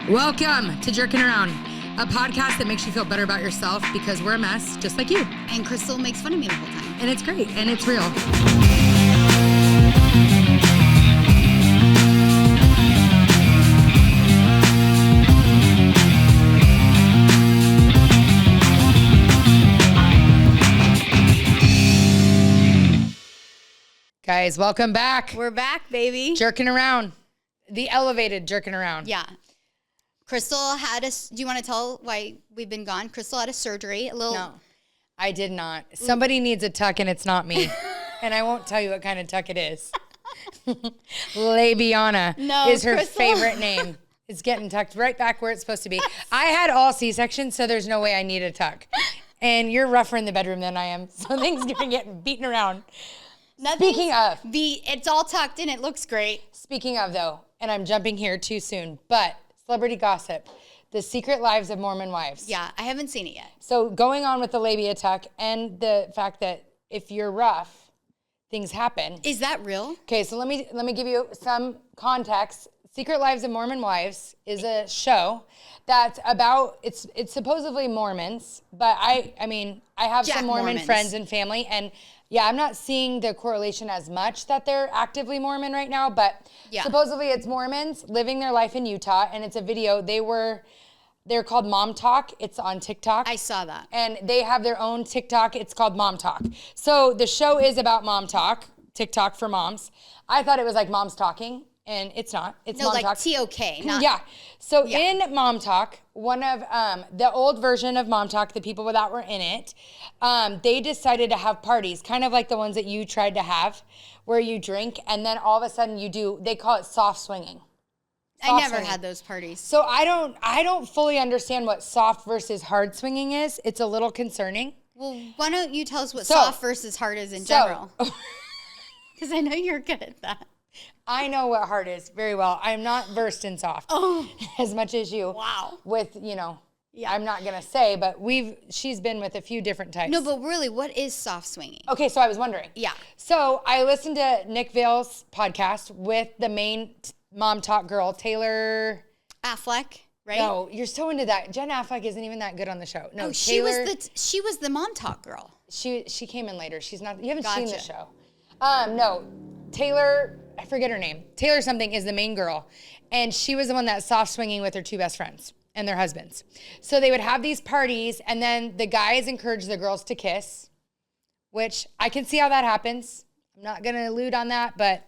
Welcome to Jerking Around, a podcast that makes you feel better about yourself because we're a mess just like you. And Crystal makes fun of me the whole time. And it's great, and it's real. Guys, welcome back. We're back, baby. Jerking Around. The elevated Jerking Around. Yeah. Crystal had do you want to tell why we've been gone? Crystal had a surgery. No, I did not. Somebody needs a tuck and it's not me. And I won't tell you what kind of tuck it is. Labiana is her favorite name. It's getting tucked right back where it's supposed to be. I had all C-sections, so there's no way I need a tuck. And you're rougher in the bedroom than I am, so things are getting beaten around. Speaking of. It's all tucked in. It looks great. Speaking of, though, and I'm jumping here too soon, but celebrity gossip, the secret lives of Mormon wives. Yeah, I haven't seen it yet. So going on with the labia tuck and the fact that if you're rough, things happen. Is that real? Okay, so let me give you some context. Secret Lives of Mormon Wives is a show that's about, it's supposedly Mormons, but I have some Mormon friends and family, and yeah, I'm not seeing the correlation as much that they're actively Mormon right now, but supposedly it's Mormons living their life in Utah, and it's a video. They're called Mom Talk. It's on TikTok. I saw that. And they have their own TikTok. It's called Mom Talk. So the show is about Mom Talk, TikTok for moms. I thought it was like moms talking, and it's not. It's Mom Talk. T-O-K. Not yeah. So in Mom Talk, one of the old version of Mom Talk, the people that were in it, they decided to have parties, kind of like the ones that you tried to have, where you drink, and then all of a sudden they call it soft swinging. I never had those parties. So I don't fully understand what soft versus hard swinging is. It's a little concerning. Well, why don't you tell us what soft versus hard is in general? Because I know you're good at that. I know what hard is very well. I'm not versed in soft as much as you. Wow. With, I'm not going to say, but she's been with a few different types. No, but really, what is soft swinging? Okay, so I was wondering. Yeah. So I listened to Nick Vale's podcast with the main Mom Talk girl, Taylor Affleck, right? No, you're so into that. Jen Affleck isn't even that good on the show. No, Taylor, she was the Mom Talk girl. She came in later. She's not. You haven't seen the show. No, Taylor. I forget her name. Taylor something is the main girl, and she was the one that soft swinging with her two best friends and their husbands. So they would have these parties, and then the guys encourage the girls to kiss, which I can see how that happens. I'm not gonna allude on that, but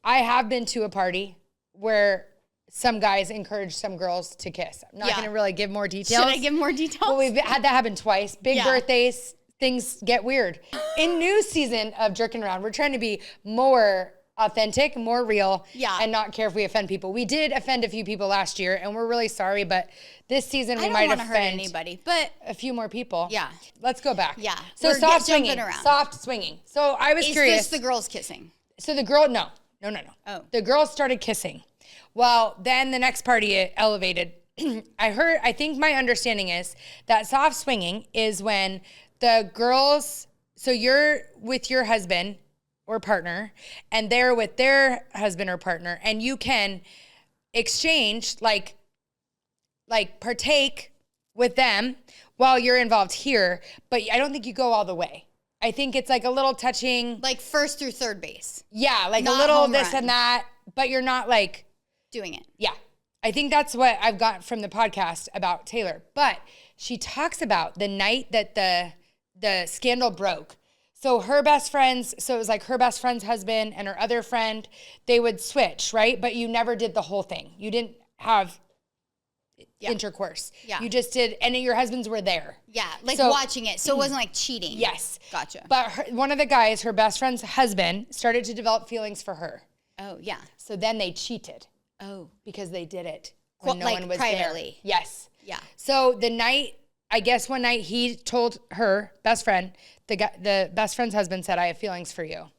I have been to a party where some guys encourage some girls to kiss. I'm not going to really give more details. Should I give more details? Well, we've had that happen twice. Big birthdays, things get weird. In new season of Jerking Around, we're trying to be more authentic, more real, and not care if we offend people. We did offend a few people last year, and we're really sorry, but this season we might offend hurt anybody, but a few more people. Yeah. Let's go back. Yeah. So soft swinging. Soft swinging. So I was curious. Is this the girls kissing? So the girl, no. Oh. The girls started kissing. Well, then the next party it elevated. I think my understanding is that soft swinging is when the girls, so you're with your husband or partner, and they're with their husband or partner, and you can exchange, like partake with them while you're involved here, but I don't think you go all the way. I think it's like a little touching. Like first through third base. Yeah, like not a little this and that, but you're not like. Doing it. Yeah. I think that's what I've got from the podcast about Taylor. But she talks about the night that the scandal broke. So her best friends, so it was like her best friend's husband and her other friend, they would switch, right? But you never did the whole thing. You didn't have intercourse. Yeah. You just did, and your husbands were there. Yeah, like watching it. So it wasn't like cheating. Yes. Gotcha. But one of the guys, her best friend's husband, started to develop feelings for her. Oh, yeah. So then they cheated. Oh. Because they did it when no one was privately. there. Yes. Yeah. So I guess one night he told her best friend, the best friend's husband said, "I have feelings for you."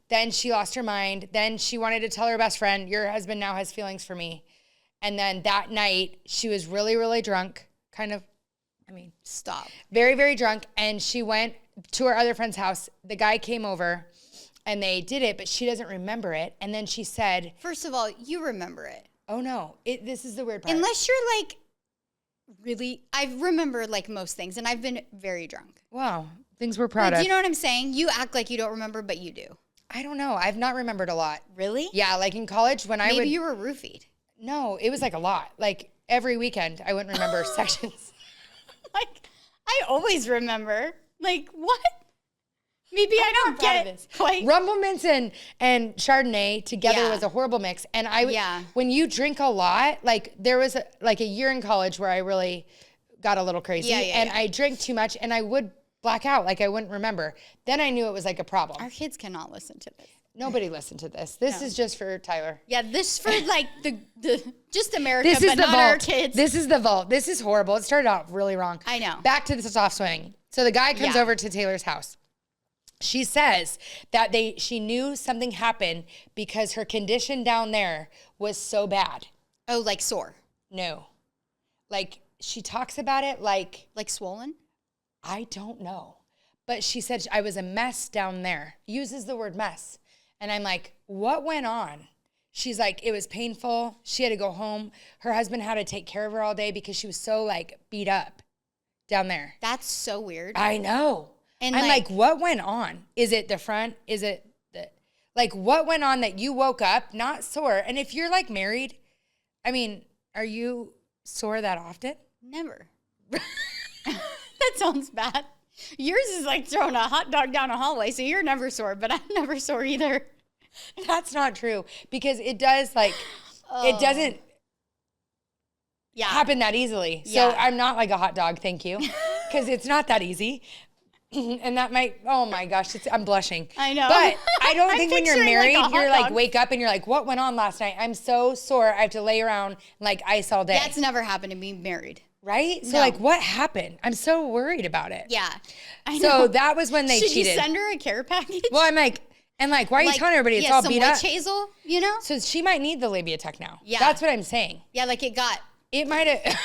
Then she lost her mind. Then she wanted to tell her best friend, "Your husband now has feelings for me." And then that night she was really, really drunk, very, very drunk. And she went to her other friend's house. The guy came over and they did it, but she doesn't remember it. And then she said, first of all, you remember it. Oh, no. This is the weird part. Unless you're like really, I remember like most things, and I've been very drunk. Wow. Things we're proud of. Do you know what I'm saying? You act like you don't remember, but you do. I don't know. I've not remembered a lot. Really? Yeah, like in college when Maybe you were roofied. No, it was like a lot. Like every weekend I wouldn't remember sections. Like, I always remember. Like, what? Maybe I don't get it. Like, Rumble Mints and Chardonnay together was a horrible mix. And when you drink a lot, like there was a year in college where I really got a little crazy. And I drank too much and I would black out. Like I wouldn't remember. Then I knew it was like a problem. Our kids cannot listen to this. Nobody listened to this. This is just for Tyler. Yeah, this for like the just America, but not our kids. This is the vault. This is horrible. It started out really wrong. I know. Back to the soft swing. So the guy comes over to Taylor's house. She says that she knew something happened because her condition down there was so bad. Oh, like sore? No. Like she talks about it like swollen? I don't know. But she said, I was a mess down there. Uses the word mess. And I'm like, what went on? She's like, it was painful. She had to go home. Her husband had to take care of her all day because she was so like beat up down there. That's so weird. I know. And I'm like, what went on? Is it the front? Is it what went on that you woke up not sore? And if you're like married, I mean, are you sore that often? Never. That sounds bad. Yours is like throwing a hot dog down a hallway, so you're never sore, but I'm never sore either. That's not true because it does it doesn't happen that easily. So I'm not like a hot dog, thank you, because it's not that easy. And that might, oh my gosh, I'm blushing. I know. But I don't think when you're married, like you're like, wake up and you're like, what went on last night? I'm so sore. I have to lay around like ice all day. That's never happened to me married. Right? So like, what happened? I'm so worried about it. Yeah. I know. So that was when they cheated. Should you send her a care package? Well, I'm like, why are you telling everybody it's all beat up? Witch hazel, you know? So she might need the labiatech now. Yeah. That's what I'm saying. Yeah, like it might have.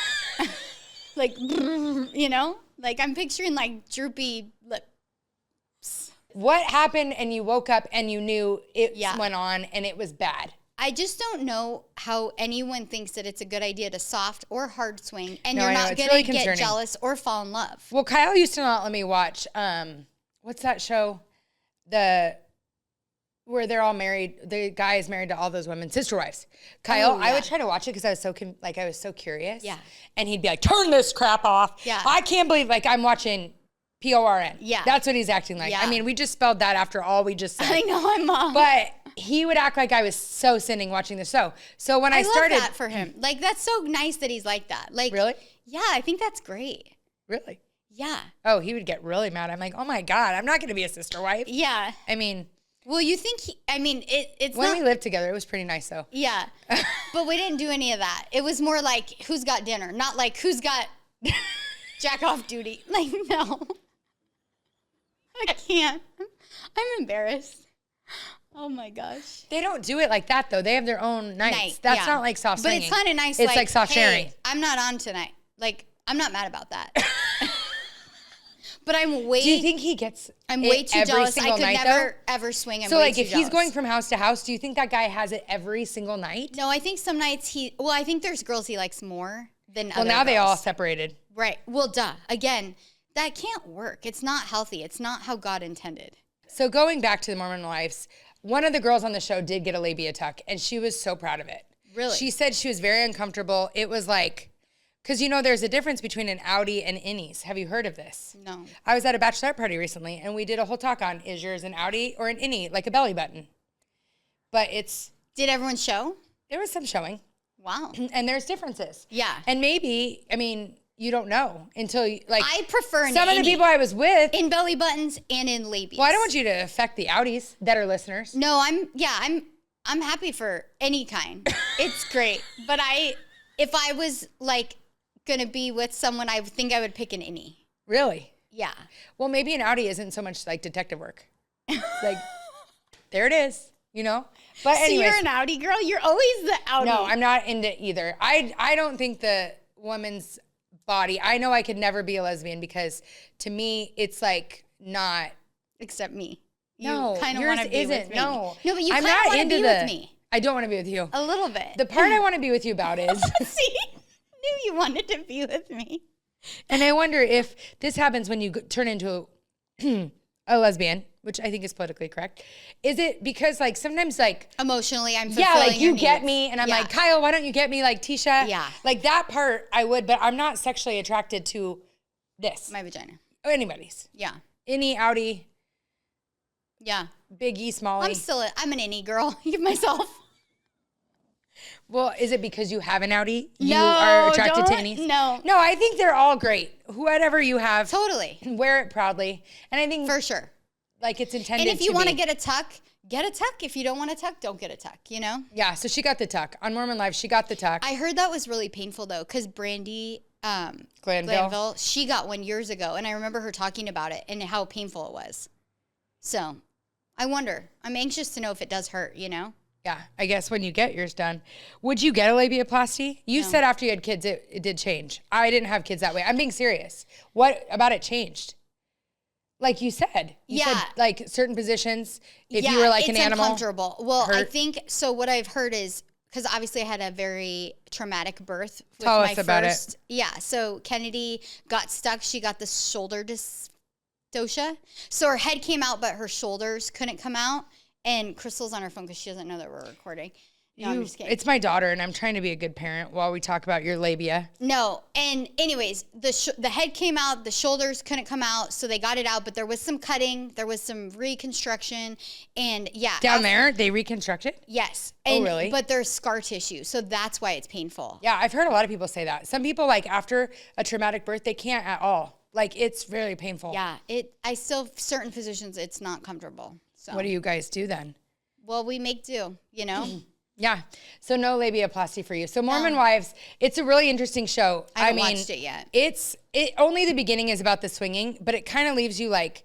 like, you know? Like I'm picturing like droopy lips. What happened and you woke up and you knew it went on and it was bad? I just don't know how anyone thinks that it's a good idea to soft or hard swing and you're not going to get jealous or fall in love. Well, Kyle used to not let me watch, what's that show? Where they're all married, the guy is married to all those women, Sister Wives. Kyle, I would try to watch it because I was so curious. Yeah. And he'd be like, turn this crap off. Yeah. I can't believe I'm watching PORN. Yeah. That's what he's acting like. Yeah. I mean, we just spelled that after all we just said. I know, I'm mom. But he would act like I was so sinning watching the show. So when I started. love that for him. Like, that's so nice that he's like that. Like, really? Yeah, I think that's great. Really? Yeah. Oh, he would get really mad. I'm like, oh my God, I'm not going to be a sister wife. Yeah. I mean. Well, you think it's when we lived together, it was pretty nice though. Yeah. But we didn't do any of that. It was more like who's got dinner, not like who's got jack off duty. Like, no. I can't. I'm embarrassed. Oh my gosh. They don't do it like that though. They have their own nights. That's not like soft swinging. But it's kind of nice. It's like soft sharing. I'm not on tonight. Like, I'm not mad about that. But I'm way. Do you think he gets? I'm way too jealous. I could never ever swing. So like, if he's going from house to house, do you think that guy has it every single night? No, I think some nights I think there's girls he likes more than other. Well, now they all separated. Right. Well, duh. Again, that can't work. It's not healthy. It's not how God intended. So going back to the Mormon wives, one of the girls on the show did get a labia tuck, and she was so proud of it. Really? She said she was very uncomfortable. It was like. Because, there's a difference between an outie and innies. Have you heard of this? No. I was at a bachelorette party recently, and we did a whole talk on, is yours an outie or an innie, like a belly button? But it's... Did everyone show? There was some showing. Wow. And there's differences. Yeah. And maybe, you don't know until, I prefer an some of the people I was with... In belly buttons and in labias. Well, I don't want you to affect the outies that are listeners. No, I'm happy for any kind. It's great. But if I was, gonna be with someone, I think I would pick an innie. Really? Yeah. Well, maybe an outie isn't so much like detective work. Like, there it is, But anyways, so you're an outie girl? You're always the outie. No, I'm not into either. I don't think the woman's body, I know I could never be a lesbian because to me, it's like not. Except me. No, kind of want to be with me. No, but you kind of want to be with me. I don't want to be with you. A little bit. The part I want to be with you about is... See? Knew you wanted to be with me. And I wonder if this happens when you turn into a lesbian, which I think is politically correct. Is it because like sometimes like... Emotionally, I'm fulfilling like you your get needs. me and I'm like, Kyle, why don't you get me like Tisha? Yeah. Like that part I would, but I'm not sexually attracted to this. My vagina. Or anybody's. Yeah. Any, outie. Yeah. Big E, small E. I'm an innie girl. Give myself. Well, is it because you have an outie? You No, are attracted to innies? No. No, I think they're all great. Whatever you have. Totally. Wear it proudly. And I think... For sure. Like it's intended And if you want to be. get a tuck, get a tuck. If you don't want a tuck, don't get a tuck, you know? Yeah, so she got the tuck. On Mormon Live, she got the tuck. I heard that was really painful, though, because Brandy Glanville, she got one years ago. And I remember her talking about it and how painful it was. So I wonder. I'm anxious to know if it does hurt, you know? Yeah, I guess when you get yours done. Would you get a labiaplasty? You No. said after you had kids, it did change. I didn't have kids that way. I'm being serious. What about it changed? Like you said. You said, like certain positions, if you were like an animal. It's uncomfortable. Well, I hurt. think, so what I've heard is, because obviously I had a very traumatic birth with Tell my us about first. Yeah, so Kennedy got stuck. She got the shoulder dystocia. So her head came out, but her shoulders couldn't come out. And Crystal's on her phone because she doesn't know that we're recording. No, I'm just kidding. It's my daughter, and I'm trying to be a good parent while we talk about your labia. No, and anyways, the head came out, the shoulders couldn't come out, so they got it out, but there was some cutting, there was some reconstruction, and yeah. Down there, they reconstructed? Yes. Oh, really? But there's scar tissue, so that's why it's painful. Yeah, I've heard a lot of people say that. Some people, like, after a traumatic birth, they can't at all. Like, it's very painful. Yeah, certain positions, it's not comfortable. So. What do you guys do then? Well, we make do, you know? Yeah. So no labiaplasty for you. So Mormon Wives, it's a really interesting show. I haven't watched it yet. Only the beginning is about the swinging, but it kind of leaves you like,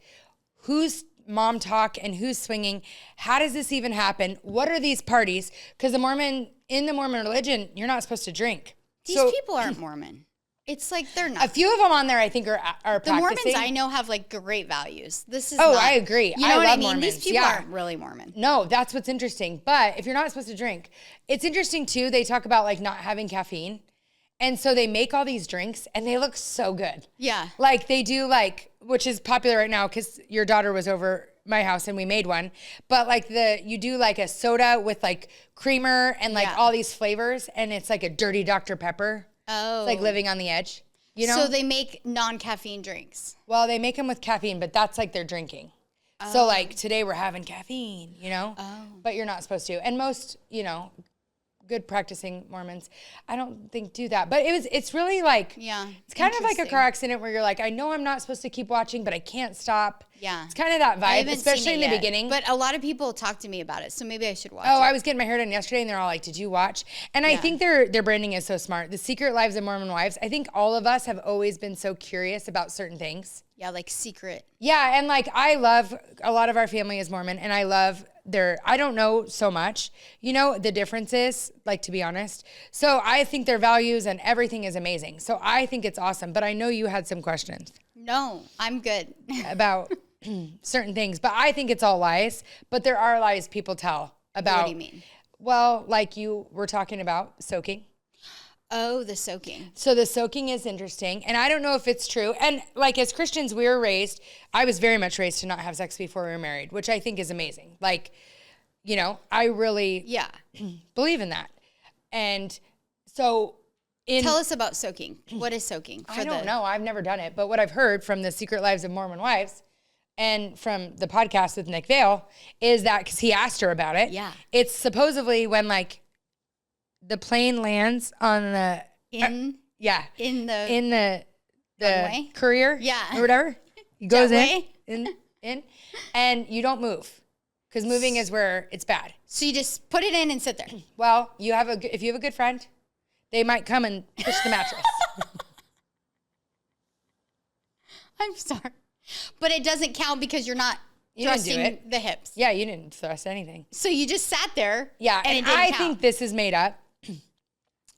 who's mom talk and who's swinging? How does this even happen? What are these parties? Because in the Mormon religion, you're not supposed to drink. These people aren't Mormon. It's like they're not. A few of them on there, I think, are practicing. The Mormons I know have like great values. This is I agree. You know what I mean? Mormons. These people aren't really Mormon. No, that's what's interesting. But if you're not supposed to drink, it's interesting too. They talk about like not having caffeine. And so they make all these drinks and they look so good. Yeah. Like they do like, which is popular right now because your daughter was over my house and we made one. But like you do like a soda with like creamer and like all these flavors. And it's like a dirty Dr. Pepper. Oh. It's like living on the edge. You know? So they make non-caffeine drinks. Well, they make them with caffeine, but that's like their drinking. Oh. So like today we're having caffeine, you know? Oh. But you're not supposed to. And most, good practicing Mormons, I don't think do that. But it's really like, it's kind of like a car accident where you're like, I know I'm not supposed to keep watching, but I can't stop. Yeah. It's kind of that vibe, especially in the beginning. But a lot of people talk to me about it, so maybe I should watch it. I was getting my hair done yesterday, and they're all like, did you watch? And I think their branding is so smart. The Secret Lives of Mormon Wives, I think all of us have always been so curious about certain things. Yeah, like secret. Yeah, and like I love, a lot of our family is Mormon, and I love I don't know so much, the differences, like to be honest. So I think their values and everything is amazing. So I think it's awesome, but I know you had some questions. No, I'm good. About certain things, but I think it's all lies, but there are lies people tell about. What do you mean? Well, like you were talking about soaking. Oh, the soaking. So the soaking is interesting. And I don't know if it's true. And like as Christians, I was very much raised to not have sex before we were married, which I think is amazing. Like, I really believe in that. And so tell us about soaking. What is soaking? I don't know. I've never done it. But what I've heard from the Secret Lives of Mormon Wives and from the podcast with Nick Vale is that, because he asked her about it. Yeah. It's supposedly when like the plane lands on the in the runway? courier, or whatever. He goes in, and you don't move because moving is where it's bad. So you just put it in and sit there. Well, if you have a good friend, they might come and push the mattress. I'm sorry, but it doesn't count because you're not thrusting the hips. Yeah, you didn't thrust anything. So you just sat there. Yeah, and I think this is made up.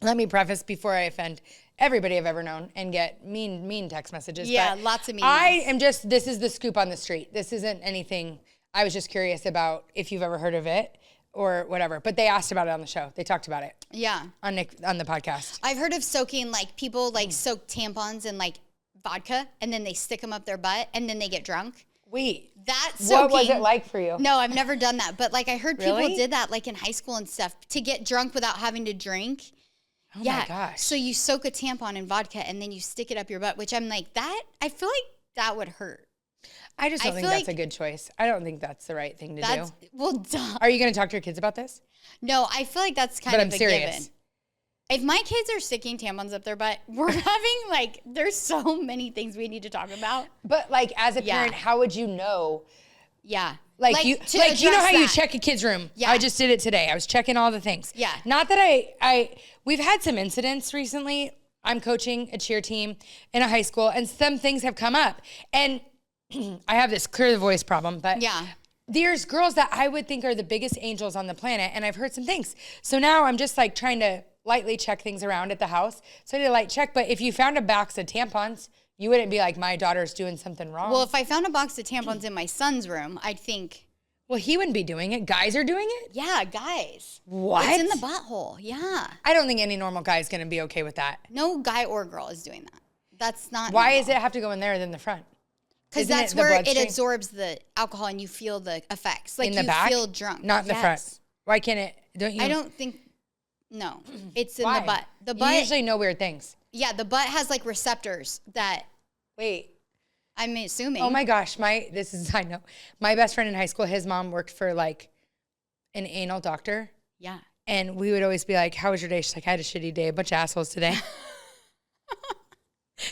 Let me preface before I offend everybody I've ever known and get mean text messages. Yeah, but lots of mean ones. This is the scoop on the street. This isn't anything. I was just curious about if you've ever heard of it. or whatever. But they asked about it on the show. They talked about it. Yeah. On the podcast. I've heard of soaking, like people like soak tampons in like vodka and then they stick them up their butt and then they get drunk. Wait. That's soaking. What was it like for you? No, I've never done that. But like I heard Really? people did that like in high school and stuff to get drunk without having to drink. Oh my gosh. So you soak a tampon in vodka and then you stick it up your butt, which I'm like, I feel like that would hurt. I just don't think that's a good choice. I don't think that's the right thing to do. Well, duh. Are you going to talk to your kids about this? No, I feel like that's kind of a given. If my kids are sticking tampons up their butt, we're having like, there's so many things we need to talk about. But like as a parent, how would you know? Yeah. Like you know how you check a kid's room. Yeah. I just did it today. I was checking all the things. Yeah. Not that we've had some incidents recently. I'm coaching a cheer team in a high school and some things have come up. And I have this clear the voice problem, but there's girls that I would think are the biggest angels on the planet. And I've heard some things. So now I'm just like trying to lightly check things around at the house. So I did a light check. But if you found a box of tampons, you wouldn't be like, my daughter's doing something wrong. Well, if I found a box of tampons in my son's room, I'd think. Well, he wouldn't be doing it. Guys are doing it? Yeah, guys. What? It's in the butthole. Yeah. I don't think any normal guy is going to be okay with that. No guy or girl is doing that. That's not Why normal. does it have to go in there than the front? Because that's where it absorbs the alcohol and you feel the effects. Like in the you back? feel drunk. Not in the front. Why can't it? Don't you? I don't think. No, it's in the butt. The butt. You usually know weird things. Yeah, the butt has like receptors that. Wait. I'm assuming. Oh my gosh, this is a side note. My best friend in high school, his mom worked for like an anal doctor. Yeah. And we would always be like, how was your day? She's like, I had a shitty day, a bunch of assholes today.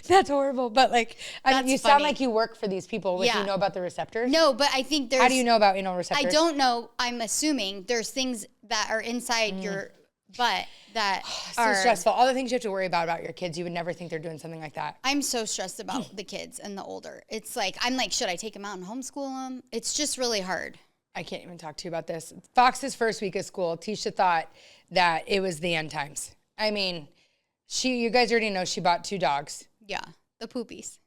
That's horrible. But like, you sound like you work for these people. You know about the receptors? No, but I think there's. How do you know about anal receptors? I don't know. I'm assuming there's things that are inside your butt that are so stressful. All the things you have to worry about your kids, you would never think they're doing something like that. I'm so stressed about the kids and the older. It's like, I'm like, should I take them out and homeschool them? It's just really hard. I can't even talk to you about this. Fox's first week of school, Tisha thought that it was the end times. I mean, you guys already know she bought 2 dogs. Yeah, the poopies.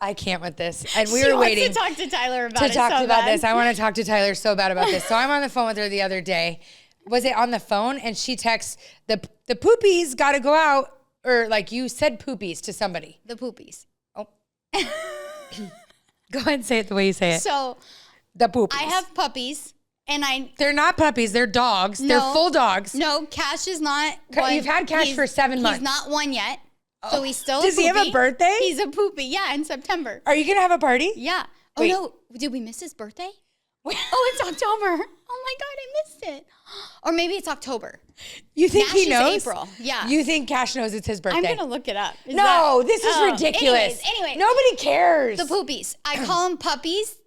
I can't with this. And we were waiting to talk to Tyler about this. I want to talk to Tyler so bad about this. So I'm on the phone with her the other day. Was it on the phone? And she texts, the poopies got to go out. Or like you said poopies to somebody. The poopies. Oh. Go ahead and say it the way you say it. So the poopies. I have puppies. And they're not puppies. They're dogs. No, they're full dogs. No, Cash is not one. You've had Cash for 7 months. He's not one yet. So he's still Does he have a birthday? He's a poopy. Yeah, in September. Are you going to have a party? Yeah. Wait. Oh, no. Did we miss his birthday? Oh, it's October. Oh, my God. I missed it. Or maybe it's October. You think he knows? April. Yeah. You think Cash knows it's his birthday? I'm going to look it up. This is ridiculous. Anyway. Nobody cares. The poopies. I call them puppies.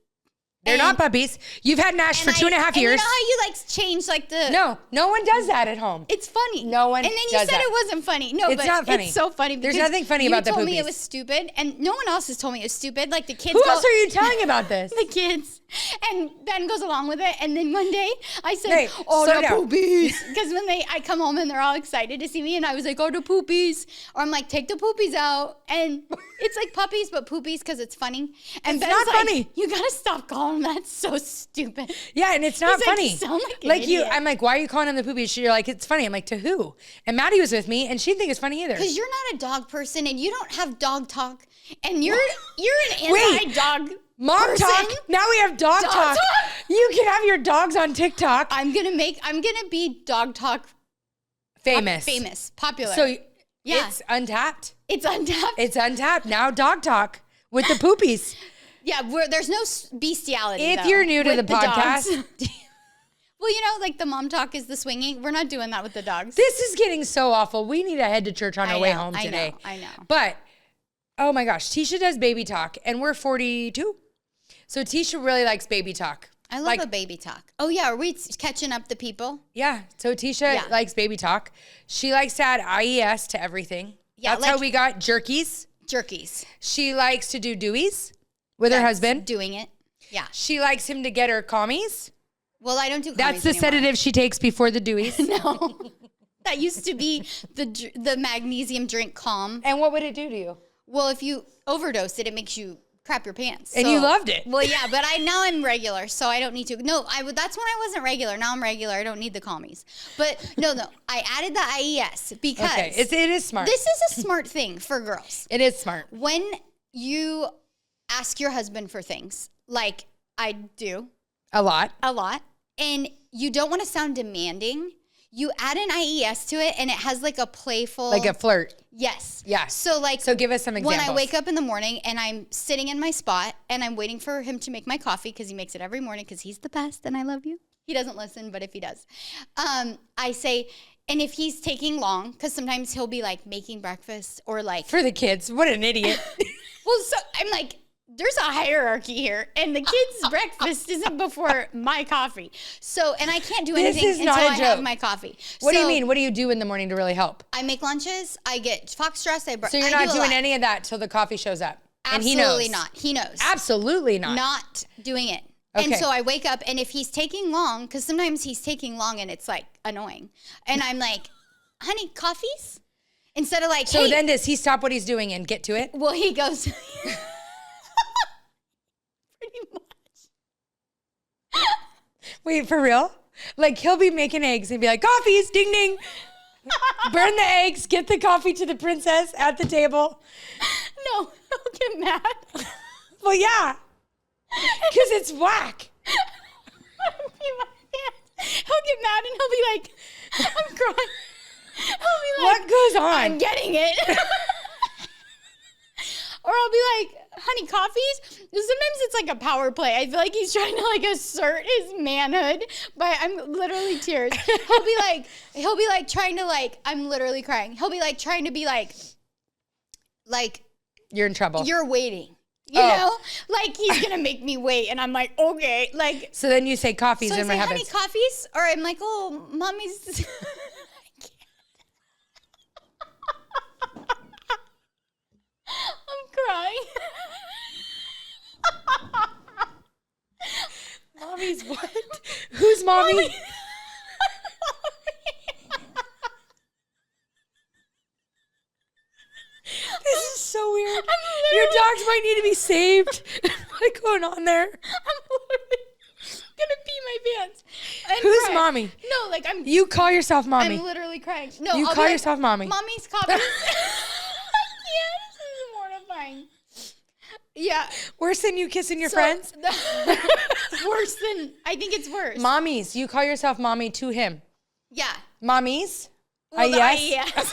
They're not puppies. You've had Nash for 2.5 years. You know how you like change like the... No one does that at home. It's funny. No one does that. And then you said it wasn't funny. No, it's not funny. It's so funny. There's nothing funny about the poopies. You told me it was stupid, and no one else has told me it was stupid. Like the kids Who else are you telling about this? The kids. And Ben goes along with it, and then one day I said, hey, the poopies. Because when I come home and they're all excited to see me, and I was like, the poopies. Or I'm like, take the poopies out. And it's like puppies, but poopies because it's funny. And it's Ben's not funny. You got to stop calling them that. So stupid. Yeah, and it's not funny. You sound like an idiot. I'm like, why are you calling them the poopies? You're like, it's funny. I'm like, to who? And Maddie was with me, and she didn't think it's funny either. Because you're not a dog person, and you don't have dog talk, and you're an anti-dog Mom person. talk. Now we have dog talk. You can have your dogs on TikTok. I'm gonna be dog talk famous, popular. So it's untapped. It's untapped. It's untapped. Now dog talk with the poopies. Yeah, there's no bestiality. If you're new to the podcast. Well, like the mom talk is the swinging. We're not doing that with the dogs. This is getting so awful. We need to head to church on our way home today. I know. But, oh my gosh, Tisha does baby talk, and we're 42. So Tisha really likes baby talk. I love a baby talk. Oh, yeah. Are we catching up the people? Yeah. So Tisha likes baby talk. She likes to add IES to everything. Yeah. That's how we got jerkies. She likes to do dewies with her husband. Doing it. Yeah. She likes him to get her commies. Well, I don't do commies That's the sedative she takes before the dewies. No. That used to be the magnesium drink Calm. And what would it do to you? Well, if you overdose it, it makes you crap your pants. And you loved it. Well, yeah, but now I'm regular, so I don't need to. No, that's when I wasn't regular. Now I'm regular. I don't need the commies. But no, I added the IES because it is smart. This is a smart thing for girls. It is smart. When you ask your husband for things, like I do. A lot. And you don't want to sound demanding. You add an IES to it, and it has like a playful... Like a flirt. Yes. Yeah. So give us some examples. When I wake up in the morning, and I'm sitting in my spot, and I'm waiting for him to make my coffee, because he makes it every morning, because he's the best, and I love you. He doesn't listen, but if he does. I say... And if he's taking long, because sometimes he'll be like making breakfast or like... For the kids. What an idiot. Well, so I'm like... There's a hierarchy here, and the kids' breakfast isn't before my coffee. So, and I can't do anything until I have my coffee. What do you mean? What do you do in the morning to really help? I make lunches. I get foxtrot. So you're not doing any of that till the coffee shows up? Absolutely not. He knows. Absolutely not. Not doing it. Okay. And so I wake up, and if he's taking long, because sometimes he's taking long, and it's like annoying. And I'm like, honey, coffees? Instead of like, so hey. Then does he stop what he's doing and get to it? Well, he goes... Wait, for real? Like he'll be making eggs and be like, coffees, ding, ding. Burn the eggs, get the coffee to the princess at the table. No, he'll get mad. Well, yeah, because it's whack. He'll get mad and he'll be like, I'm crying. He'll be like, what goes on? I'm getting it. Or I'll be like, honey, coffees? Sometimes it's like a power play. I feel like he's trying to like assert his manhood, but I'm literally tears. He'll be like trying to like, I'm literally crying. He'll be like trying to be like, you're in trouble. You're waiting. You know? Like he's going to make me wait. And I'm like, okay. Like. So then you say coffees and what happens? Honey, coffees? Or I'm like, oh, mommy's. Crying. Mommy's what? Who's mommy? This is so weird. Your dogs might need to be saved. What's going on there? I'm literally gonna pee my pants. Who's cry. mommy? No, like I'm. You call yourself mommy. I'm literally crying. No, you call yourself mommy. Mommy's copies. Yeah, this is mortifying. Yeah. Worse than you kissing your friends? Worse than, I think it's worse. Mommies. You call yourself mommy to him. Yeah. Mommies? Well, yes.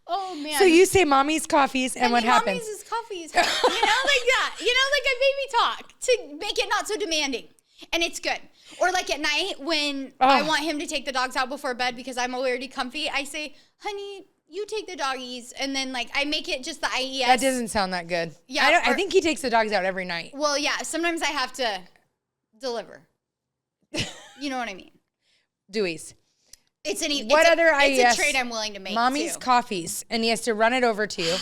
Oh, man. So you say mommy's coffees and what happens? Mommy's coffees. You know, like that. You know, like a baby talk to make it not so demanding. And it's good. Or like at night when I want him to take the dogs out before bed because I'm already comfy, I say, honey, you take the doggies, and then like I make it just the IES. That doesn't sound that good. Yeah, I think he takes the dogs out every night. Well, yeah. Sometimes I have to deliver. You know what I mean? Deweys. It's an IES? It's a trade I'm willing to make. Mommy's too. coffees, and he has to run it over to you,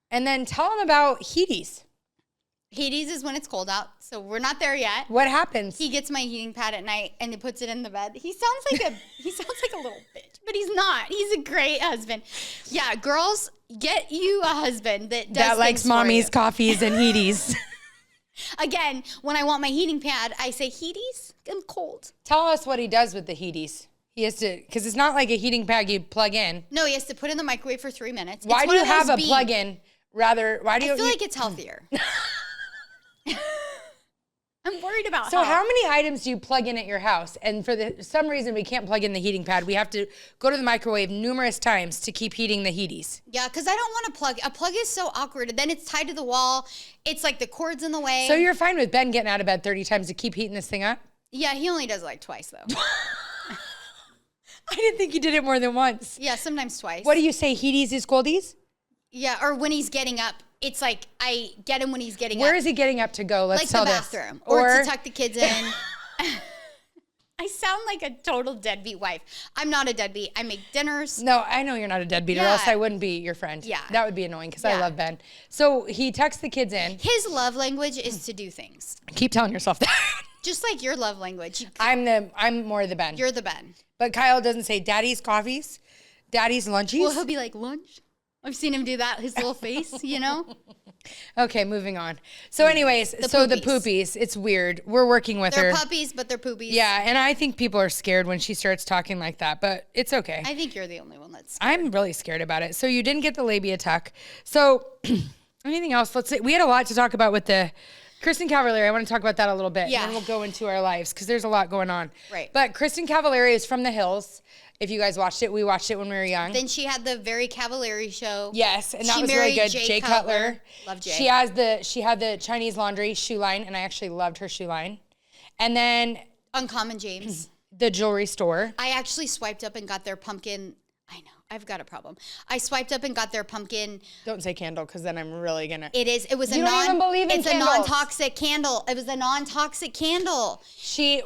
and then tell him about Heaties. Heaties is when it's cold out, so we're not there yet. What happens? He gets my heating pad at night and he puts it in the bed. He sounds like a little bitch, but he's not. He's a great husband. Yeah, girls, get you a husband that likes mommy's coffees and Heaties. Again, when I want my heating pad, I say Heaties. I'm cold. Tell us what he does with the Heaties. He has to, because it's not like a heating pad you plug in. No, he has to put in the microwave for 3 minutes. Why do you have a plug-in? I feel like it's healthier. I'm worried about So how many items do you plug in at your house? And for some reason, we can't plug in the heating pad. We have to go to the microwave numerous times to keep heating the Heaties. Yeah, because I don't want to plug. A plug is so awkward. And then it's tied to the wall. It's like the cord's in the way. So you're fine with Ben getting out of bed 30 times to keep heating this thing up? Yeah, he only does it like twice, though. I didn't think you did it more than once. Yeah, sometimes twice. What do you say, Heaties is goldies? Yeah, or when he's getting up. It's like I get him when he's getting up. Where is he getting up to go? Let's tell this. Like the bathroom. Or to tuck the kids in. I sound like a total deadbeat wife. I'm not a deadbeat. I make dinners. No, I know you're not a deadbeat, or else I wouldn't be your friend. Yeah. That would be annoying because I love Ben. So he tucks the kids in. His love language is to do things. Keep telling yourself that. Just like your love language. I'm more the Ben. You're the Ben. But Kyle doesn't say daddy's coffees, daddy's lunchies. Well, he'll be like, lunch? I've seen him do that, his little face, you know? Okay, moving on. So anyways, the poopies, it's weird. We're working with her. They're puppies, but they're poopies. Yeah, and I think people are scared when she starts talking like that, but it's okay. I think you're the only one that's scared. I'm really scared about it. So you didn't get the labia tuck. So anything else? Let's say we had a lot to talk about with the Kristen Cavallari. I want to talk about that a little bit. Yeah. And then we'll go into our lives because there's a lot going on. Right. But Kristen Cavallari is from the hills. If you guys watched it, we watched it when we were young. Then she had the Very Cavallari show. Yes, and that was really good. Jay Cutler. Love Jay. She had the Chinese laundry shoe line, and I actually loved her shoe line. And then Uncommon James. The jewelry store. I actually swiped up and got their pumpkin. I know, I've got a problem. I swiped up and got their pumpkin. Don't say candle, because then I'm really gonna. It was you don't even believe in It's candles. a non-toxic candle. It was a non-toxic candle.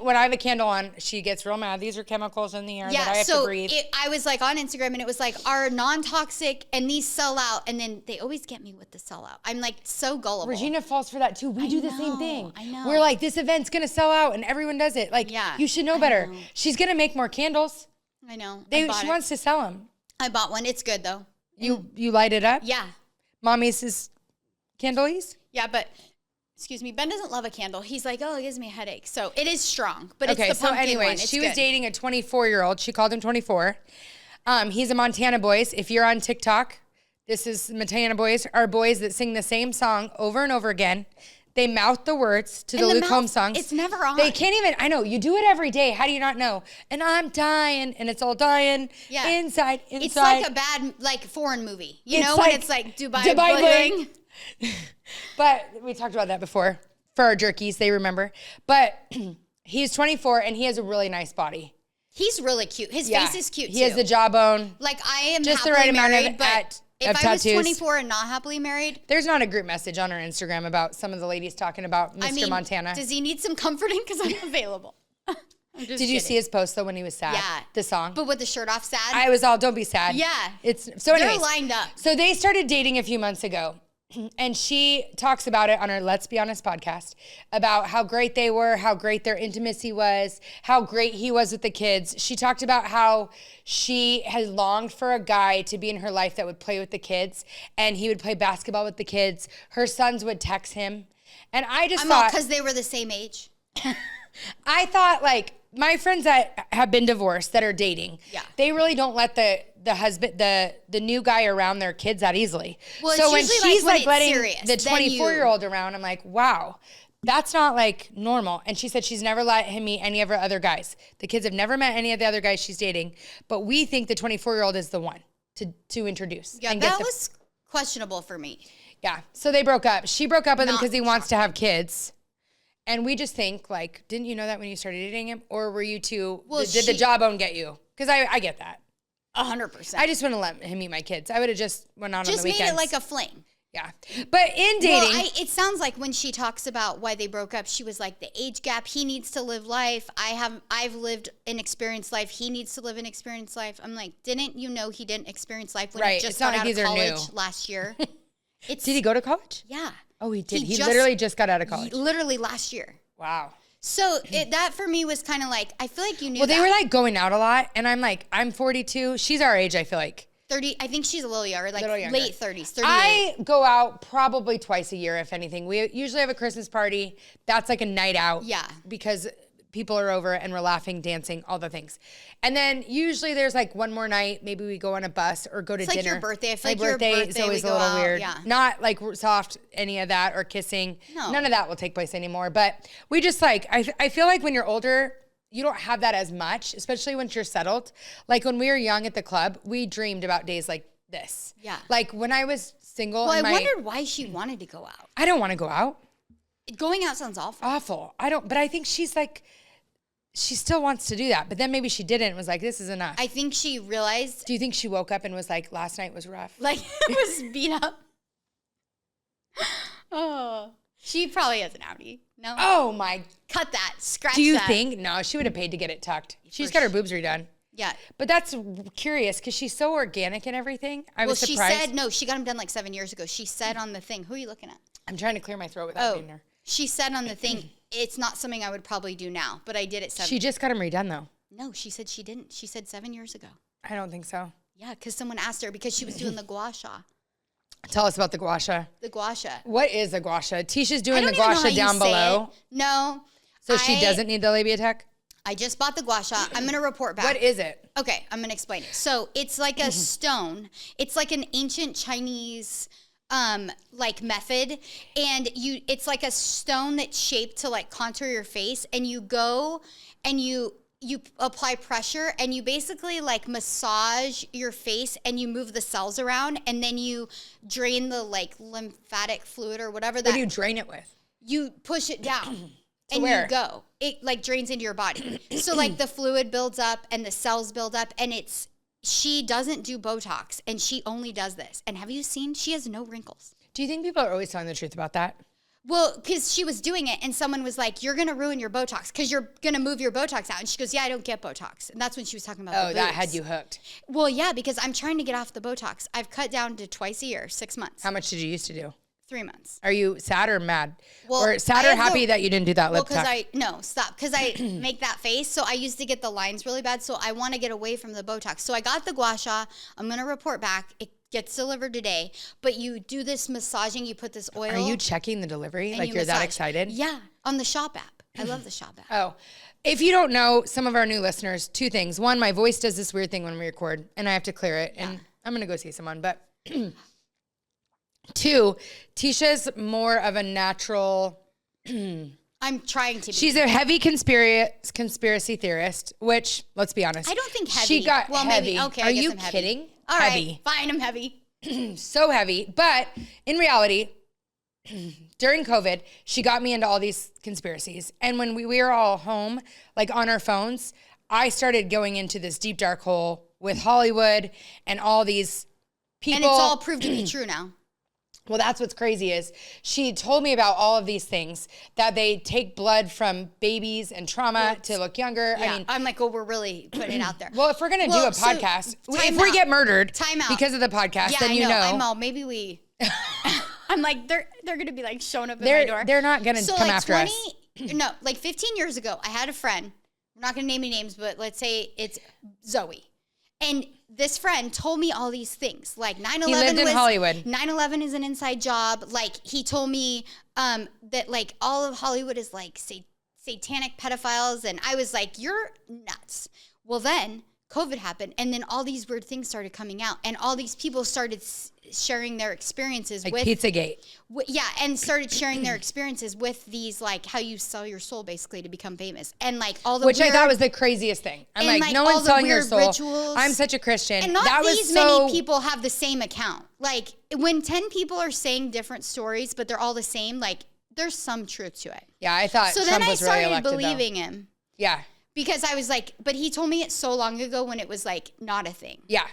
When I have a candle on, she gets real mad. These are chemicals in the air that I have to breathe. I was like on Instagram, and it was like, our non-toxic, and these sell out. And then they always get me with the sellout. I'm like so gullible. Regina falls for that too. We do the same thing. I know. We're like, this event's gonna sell out, and everyone does it. Like, you should know better. She's gonna make more candles. I know. She wants to sell them. I bought one. It's good though. You light it up? Yeah. Mommy's is candles? Yeah, but excuse me, Ben doesn't love a candle. He's like, oh, it gives me a headache. So it is strong, but it's the pumpkin one. Anyways, she was dating a 24-year-old. She called him 24. He's a Montana Boys. If you're on TikTok, this is Montana Boys, are boys that sing the same song over and over again. They mouth the words to the Luke Combs songs. It's never on. They can't even, I know, you do it every day. How do you not know? And I'm dying, and it's all dying inside. It's like a bad, foreign movie. You know, when it's like Dubai Bling. But we talked about that before. For our jerkies, they remember. But he's 24, and he has a really nice body. He's really cute. His face is cute, too. He has the jawbone. Like, I am just happily the right married, amount but if I was 24 and not happily married. There's not a group message on our Instagram about some of the ladies talking about Mr. Montana. Does he need some comforting? Because I'm available. Did you see his post, though, when he was sad? Yeah. The song? But with the shirt off sad? I was all, don't be sad. Yeah. So anyways. They're lined up. So they started dating a few months ago. And she talks about it on her Let's Be Honest podcast about how great they were, how great their intimacy was, how great he was with the kids. She talked about how she had longed for a guy to be in her life that would play with the kids, and he would play basketball with the kids. Her sons would text him. And I just thought, because they were the same age. I thought, my friends that have been divorced that are dating, they really don't let the husband, the new guy around their kids that easily. Well, so when she's letting serious, the 24-year-old around, I'm like, wow, that's not normal. And she said she's never let him meet any of her other guys. The kids have never met any of the other guys she's dating, but we think the 24-year-old is the one to introduce. Yeah, that was questionable for me. Yeah, so they broke up. She broke up with him because he wants to have kids. And we just think, didn't you know that when you started dating him? Or were you too, did the jawbone get you? Because I get that. 100%. I just wouldn't let him meet my kids. I would have just went on the weekends. Just made it like a fling. Yeah. But in dating. Well, it sounds like when she talks about why they broke up, she was like, the age gap, he needs to live life. I've lived an experienced life. He needs to live an experienced life. I'm like, didn't you know he didn't experience life when he just got out of college last year? Did he go to college? Yeah. Oh, he did. He literally just got out of college. Literally last year. Wow. So that for me was kind of like, I feel like you knew that. Well, they were going out a lot. And I'm like, I'm 42. She's our age, I feel like. 30. I think she's a little younger, late 30s. 38. I go out probably twice a year, if anything. We usually have a Christmas party. That's like a night out. Yeah. Because people are over and we're laughing, dancing, all the things. And then usually there's one more night. Maybe we go on a bus or go to dinner. It's like your birthday. I feel like your birthday is always a little weird. Yeah. Not soft, any of that, or kissing. No. None of that will take place anymore. But we just I feel like when you're older, you don't have that as much, especially once you're settled. When we were young at the club, we dreamed about days like this. Yeah. When I was single. Well, I wondered why she wanted to go out. I don't want to go out. Going out sounds awful. Awful. But I think she's she still wants to do that. But then maybe she didn't and was like, this is enough. I think she realized. Do you think she woke up and was like, last night was rough? It was beat up. Oh. She probably has an Audi. No? Oh, my. Cut that. Scratch that. Do you think? No, she would have paid to get it tucked. She's got her boobs redone. Yeah. But that's curious because she's so organic and everything. I was surprised. She said, no, she got them done 7 years ago. She said on the thing, who are you looking at? I'm trying to clear my throat without being there. She said on the thing, it's not something I would probably do now, but I did it 7 She just got them redone, though. No, she said she didn't. She said 7 years ago. I don't think so. Yeah, because someone asked her because she was doing the gua sha. Tell us about the gua sha. The gua sha. What is a gua sha? Tisha's doing the gua sha down below. No. So she doesn't need the labia tech? I just bought the gua sha. I'm going to report back. What is it? Okay, I'm going to explain it. So it's like a stone. It's like an ancient Chinese like method, and it's like a stone that's shaped to like contour your face, and you go and you apply pressure, and you basically like massage your face, and you move the cells around, and then you drain the like lymphatic fluid or whatever that. What do you drain it with? You push it down. And where? you go. It like drains into your body. So like the fluid builds up and the cells build up, and she doesn't do Botox, and she only does this. And have you seen, she has no wrinkles. Do you think people are always telling the truth about that? Well, because she was doing it, and someone was like, you're going to ruin your Botox because you're going to move your Botox out. And she goes, yeah, I don't get Botox. And that's when she was talking about the boobs. That had you hooked. Well, yeah, because I'm trying to get off the Botox. I've cut down to twice a year, 6 months. How much did you used to do? 3 months. Are you sad or mad? Well, or sad or happy that you didn't do that lip tuck? Because I make that face. So I used to get the lines really bad. So I want to get away from the Botox. So I got the gua sha. I'm going to report back. It gets delivered today. But you do this massaging. You put this oil. Are you checking the delivery? Like you're that excited? Yeah. On the Shop app. I love the Shop app. Oh. If you don't know, some of our new listeners, 2 things. One, my voice does this weird thing when we record, and I have to clear it. And I'm going to go see someone. But 2, Tisha's more of a natural. I'm trying to be. She's a heavy conspiracy theorist, which, let's be honest. I don't think heavy. She got heavy. Maybe. Okay, Are you kidding? All heavy. right, fine, I'm heavy. So heavy. But in reality, during COVID, she got me into all these conspiracies. And when we were all home, like on our phones, I started going into this deep, dark hole with Hollywood and all these people. And it's all proved to be true now. Well, that's what's crazy is she told me about all of these things, that they take blood from babies and trauma to look younger. Yeah. I mean, I'm like, we're really putting it out there. Well, if we're going to do a podcast, if we get murdered because of the podcast, then you know. I'm all, maybe we, I'm like, they're going to be like showing up at my door. They're not going to come after us. No, like 15 years ago, I had a friend. I'm not going to name any names, but let's say it's Zoe. And this friend told me all these things, like 9/11 He lived in Hollywood. 9/11 is an inside job. Like he told me that like all of Hollywood is like satanic pedophiles, and I was like, "You're nuts." Well, then COVID happened, and then all these weird things started coming out, and all these people started sharing their experiences like with Pizzagate. And started sharing their experiences with these, like how you sell your soul basically to become famous, and like all the which weird, I thought was the craziest thing. I'm like, no one's selling your soul. Rituals. I'm such a Christian. And not that these many people have the same account. Like when 10 people are saying different stories, but they're all the same, like there's some truth to it. Yeah, I thought so. Trump Then I was really started elected, believing him. Yeah. Because I was like, but he told me it so long ago when it was like not a thing. Yeah.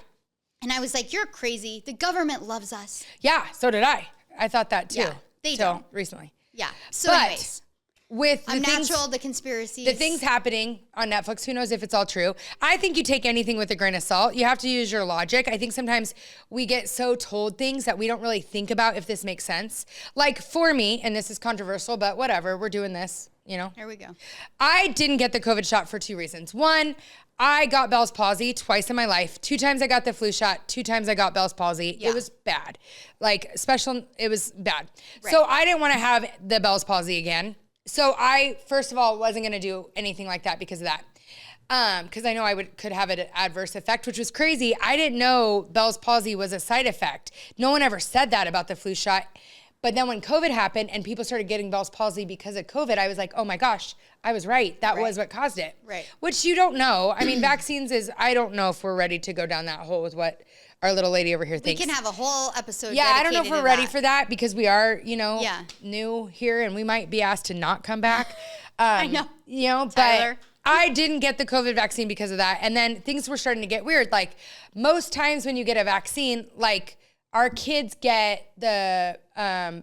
And I was like, you're crazy. The government loves us. Yeah, so did I. I thought that too. Yeah, they do. Recently. Yeah. So anyways. With I'm natural, the conspiracies. The things happening on Netflix, who knows if it's all true. I think you take anything with a grain of salt. You have to use your logic. I think sometimes we get so told things that we don't really think about if this makes sense. Like for me, and this is controversial, but whatever, we're doing this, you know. Here we go. I didn't get the COVID shot for 2 reasons. One, I got Bell's palsy twice in my life. 2 times I got the flu shot. 2 times I got Bell's palsy. Yeah. It was bad. It was bad. Right. So I didn't want to have the Bell's palsy again. So I, first of all, wasn't going to do anything like that because of that. Because I know I could have an adverse effect, which was crazy. I didn't know Bell's palsy was a side effect. No one ever said that about the flu shot. But then when COVID happened and people started getting Bell's palsy because of COVID, I was like, oh my gosh, I was right. That was what caused it. Right. Which you don't know. I mean, vaccines I don't know if we're ready to go down that hole with what our little lady over here thinks. We can have a whole episode. Yeah, I don't know if we're ready for that because we are, new here and we might be asked to not come back. I know. But I didn't get the COVID vaccine because of that. And then things were starting to get weird. Like most times when you get a vaccine, like our kids get the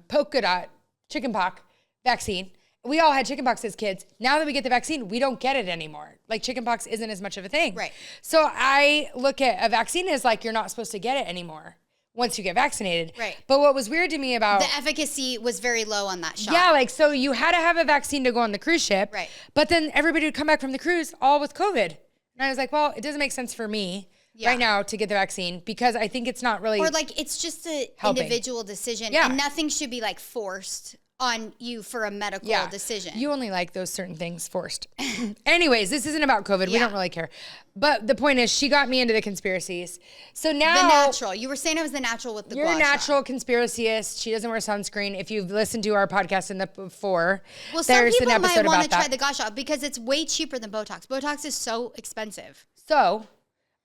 polka dot chickenpox vaccine. We all had chickenpox as kids. Now that we get the vaccine, we don't get it anymore. Like chickenpox isn't as much of a thing. Right. So I look at a vaccine as like you're not supposed to get it anymore once you get vaccinated. Right. But what was weird to me about the efficacy was very low on that shot. Yeah, so you had to have a vaccine to go on the cruise ship. Right. But then everybody would come back from the cruise all with COVID. And I was like, well, it doesn't make sense for me. right now to get the vaccine because I think it's not really or like it's just an individual decision and nothing should be like forced on you for a medical decision. You only like those certain things forced. Anyways, this isn't about COVID. We don't really care. But the point is she got me into the conspiracies. So now the natural. You were saying I was the natural with the You're a natural conspiracyist. She doesn't wear sunscreen. If you've listened to our podcast in the before, well, some people might want to try the gua sha because it's way cheaper than Botox. Botox is so expensive. So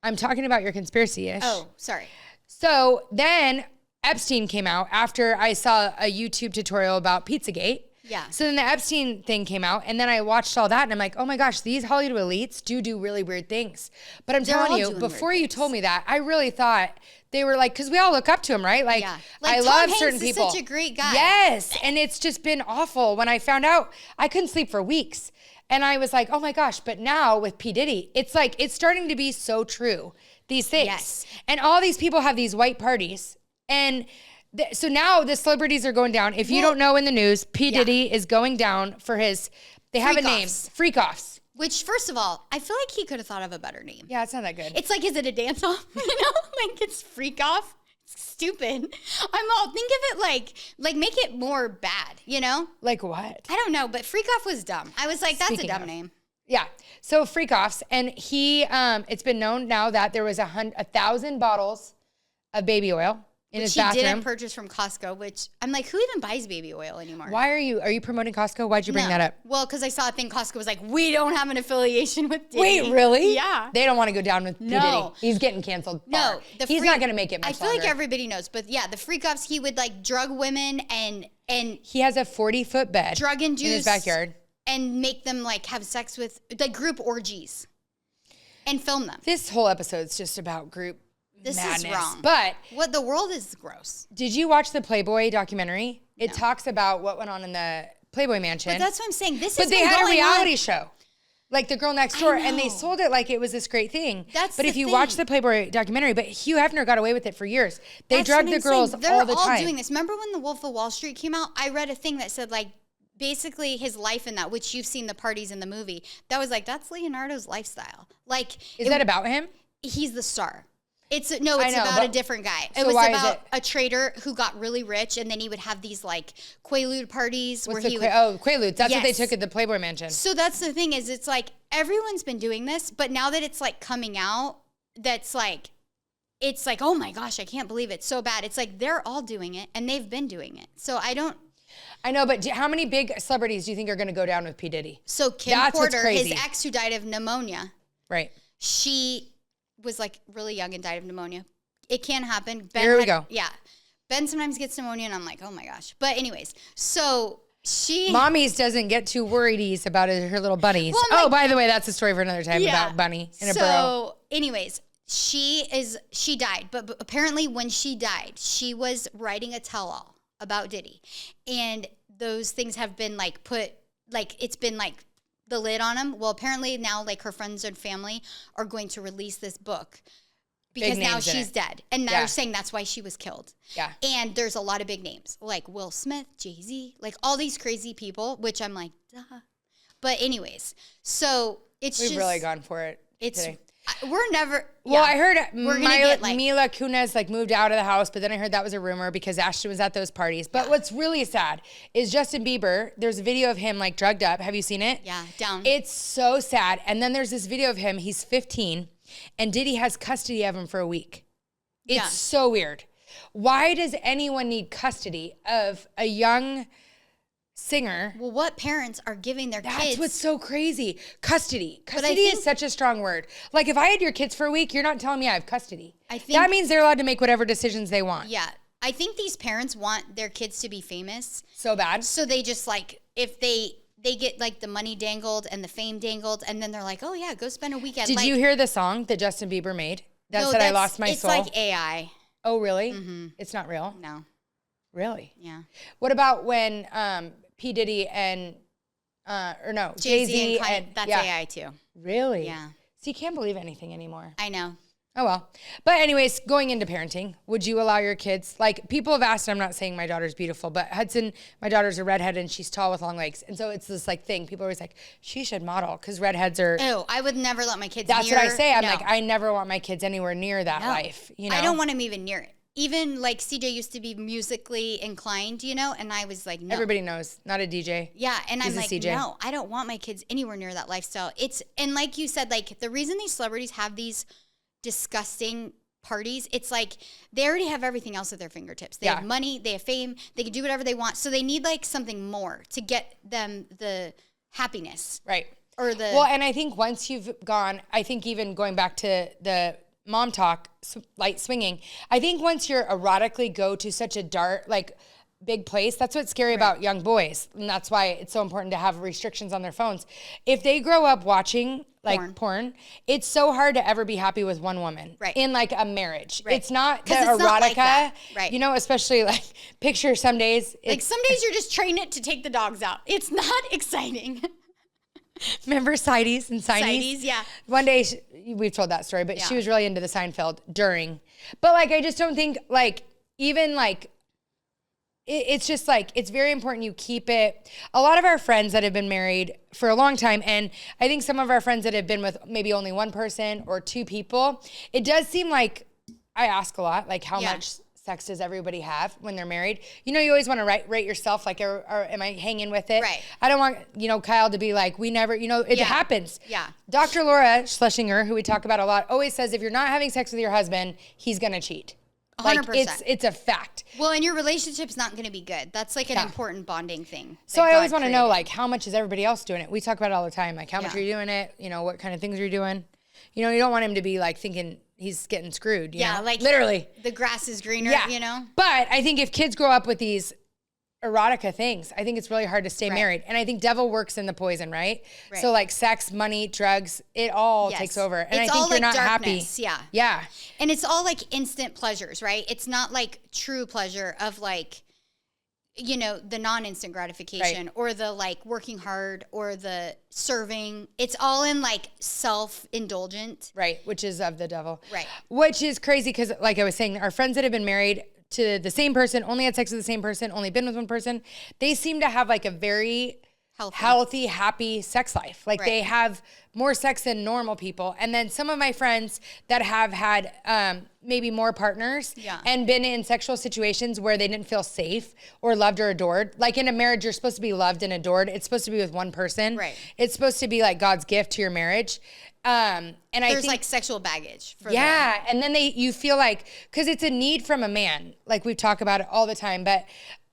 I'm talking about your conspiracy-ish. Oh, sorry. So then Epstein came out after I saw a YouTube tutorial about Pizzagate. Yeah. So then the Epstein thing came out, and then I watched all that, and I'm like, oh my gosh, these Hollywood elites do really weird things. But I'm telling you, before you told me that, I really thought they were like, because we all look up to him, right? Like I love certain people. He's such a great guy. Yes, and it's just been awful. When I found out, I couldn't sleep for weeks. And I was like, oh my gosh, but now with P. Diddy, it's like, it's starting to be so true, these things. Yes. And all these people have these white parties. And so now the celebrities are going down. If you don't know in the news, P. Diddy is going down for his, they have a name, freak-offs. Which, first of all, I feel like he could have thought of a better name. Yeah, it's not that good. It's like, is it a dance-off? You know, like it's freak-off. It's stupid. I'm all, think of it like make it more bad, you know? Like what? I don't know, but freak-off was dumb. I was like, that's a dumb name. Yeah. So freak-offs. And he, it's been known now that there was 1,000 bottles of baby oil in his bathroom. He didn't purchase from Costco, which I'm like, who even buys baby oil anymore? Why are you promoting Costco? Why'd you bring that up? Well, because I saw a thing, Costco was like, we don't have an affiliation with Diddy. Wait, really? Yeah. They don't want to go down with P. Diddy. He's getting canceled. No. He's not going to make it much longer. I feel like everybody knows, but yeah, the freak-offs, he would like drug women and he has a 40-foot bed drug-induced in his backyard. And make them like have sex with, like group orgies and film them. This whole episode's just about group madness. Is wrong. But what the world is gross. Did you watch the Playboy documentary? It talks about what went on in the Playboy mansion. But that's what I'm saying. But they had a reality show. Like The Girl Next Door, and they sold it like it was this great thing. But if you watch the Playboy documentary, but Hugh Hefner got away with it for years. They drugged the girls all the time. They're all doing this. Remember when The Wolf of Wall Street came out? I read a thing that said like basically his life in that, which you've seen the parties in the movie. That was like, that's Leonardo's lifestyle. Like, is that about him? He's the star. It's about a different guy. It was about a trader who got really rich, and then he would have these like Quaalude parties Quaaludes. That's what they took at the Playboy Mansion. So that's the thing is, it's like everyone's been doing this, but now that it's like coming out, it's like, oh my gosh, I can't believe it's so bad. It's like they're all doing it, and they've been doing it. So I know, but how many big celebrities do you think are going to go down with P. Diddy? So Kim Porter, his ex who died of pneumonia. Right. She was like really young and died of pneumonia. It can happen. Here we go. Yeah. Ben sometimes gets pneumonia and I'm like, oh my gosh. But anyways, so Mommy's doesn't get too worried about her little bunnies. Well, by the way, that's a story for another time about Bunny in a burrow. So anyways, she died. But apparently when she died, she was writing a tell-all about Diddy. And those things have been like it's been like the lid on him. Well, apparently now like her friends and family are going to release this book because now she's dead. And they're saying that's why she was killed. Yeah. And there's a lot of big names like Will Smith, Jay-Z, like all these crazy people, which I'm like, duh. But anyways, so we've really gone for it today. We're never. Well, I heard Mila Kunis like moved out of the house, but then I heard that was a rumor because Ashton was at those parties. But what's really sad is Justin Bieber. There's a video of him like drugged up. Have you seen it? Yeah, down. It's so sad. And then there's this video of him. He's 15, and Diddy has custody of him for a week. It's so weird. Why does anyone need custody of a young singer? Well, what parents are giving their kids? That's what's so crazy. Custody is such a strong word. Like if I had your kids for a week, you're not telling me I have custody. That means they're allowed to make whatever decisions they want. Yeah. I think these parents want their kids to be famous. So bad. So they just like, if they get like the money dangled and the fame dangled, and then they're like, oh yeah, go spend a weekend. Did you hear the song that Justin Bieber made? That said I lost my soul? It's like AI. Oh, really? Mm-hmm. It's not real? No. Really? Yeah. What about when P. Diddy and, Jay-Z and that's AI too. Really? Yeah. So you can't believe anything anymore. I know. Oh, well. But anyways, going into parenting, would you allow your kids, like people have asked, I'm not saying my daughter's beautiful, but Hudson, my daughter's a redhead and she's tall with long legs. And so it's this like thing. People are always like, she should model because redheads are. Oh, I would never let my kids That's what I say. I'm like, I never want my kids anywhere near that life. You know? I don't want them even near it. Even like CJ used to be musically inclined, you know, and I was like, no. Everybody knows, not a DJ. Yeah, and He's I'm like, CJ. no, I don't want my kids anywhere near that lifestyle. And like you said, like the reason these celebrities have these disgusting parties, it's like they already have everything else at their fingertips. They have money, they have fame, they can do whatever they want. So they need like something more to get them the happiness. Right. Or the Well, and I think once you've gone, I think even going back to the mom talk, light swinging, I think once you're erotically go to such a dark, like big place, that's what's scary about young boys. And that's why it's so important to have restrictions on their phones. If they grow up watching like porn, it's so hard to ever be happy with one woman in like a marriage. It's not the erotica, not like that. Right. You know, especially like picture some days. Like some days you're just training it to take the dogs out. It's not exciting. Remember Sides and Sides? Yeah. One day, we've told that story, but she was really into the Seinfeld during. But like, I just don't think like, even like, it's just like, it's very important you keep it. A lot of our friends that have been married for a long time, and I think some of our friends that have been with maybe only one person or two people, it does seem like, I ask a lot, like how much sex does everybody have when they're married? You know, you always want to rate yourself, like, or am I hanging with it? Right. I don't want, you know, Kyle to be like, we never, you know, it happens. Yeah. Dr. Laura Schlesinger, who we talk about a lot, always says if you're not having sex with your husband, he's going to cheat. 100%. Like, it's a fact. Well, and your relationship's not going to be good. That's like an important bonding thing. So I always want to know, like, how much is everybody else doing it? We talk about it all the time. Like, how much are you doing it? You know, what kind of things are you doing? You know, you don't want him to be, like, thinking he's getting screwed. You know? Like, literally. The grass is greener, you know? But I think if kids grow up with these erotica things, I think it's really hard to stay married. And I think devil works in the poison, right? So like sex, money, drugs, it all takes over. And it's I think all you're like not darkness, happy. Yeah. Yeah. And it's all like instant pleasures, right? It's not like true pleasure of like, you know, the non-instant gratification or the like working hard or the serving. It's all in like self-indulgent. Right. Which is of the devil. Right. Which is crazy because like I was saying, our friends that have been married to the same person, only had sex with the same person, only been with one person, they seem to have like a very healthy, happy sex life. Like they have more sex than normal people. And then some of my friends that have had maybe more partners and been in sexual situations where they didn't feel safe or loved or adored. Like in a marriage, you're supposed to be loved and adored. It's supposed to be with one person. Right. It's supposed to be like God's gift to your marriage. And I there's think, like sexual baggage for them. them. And then you feel like, because it's a need from a man, like we talk about it all the time, but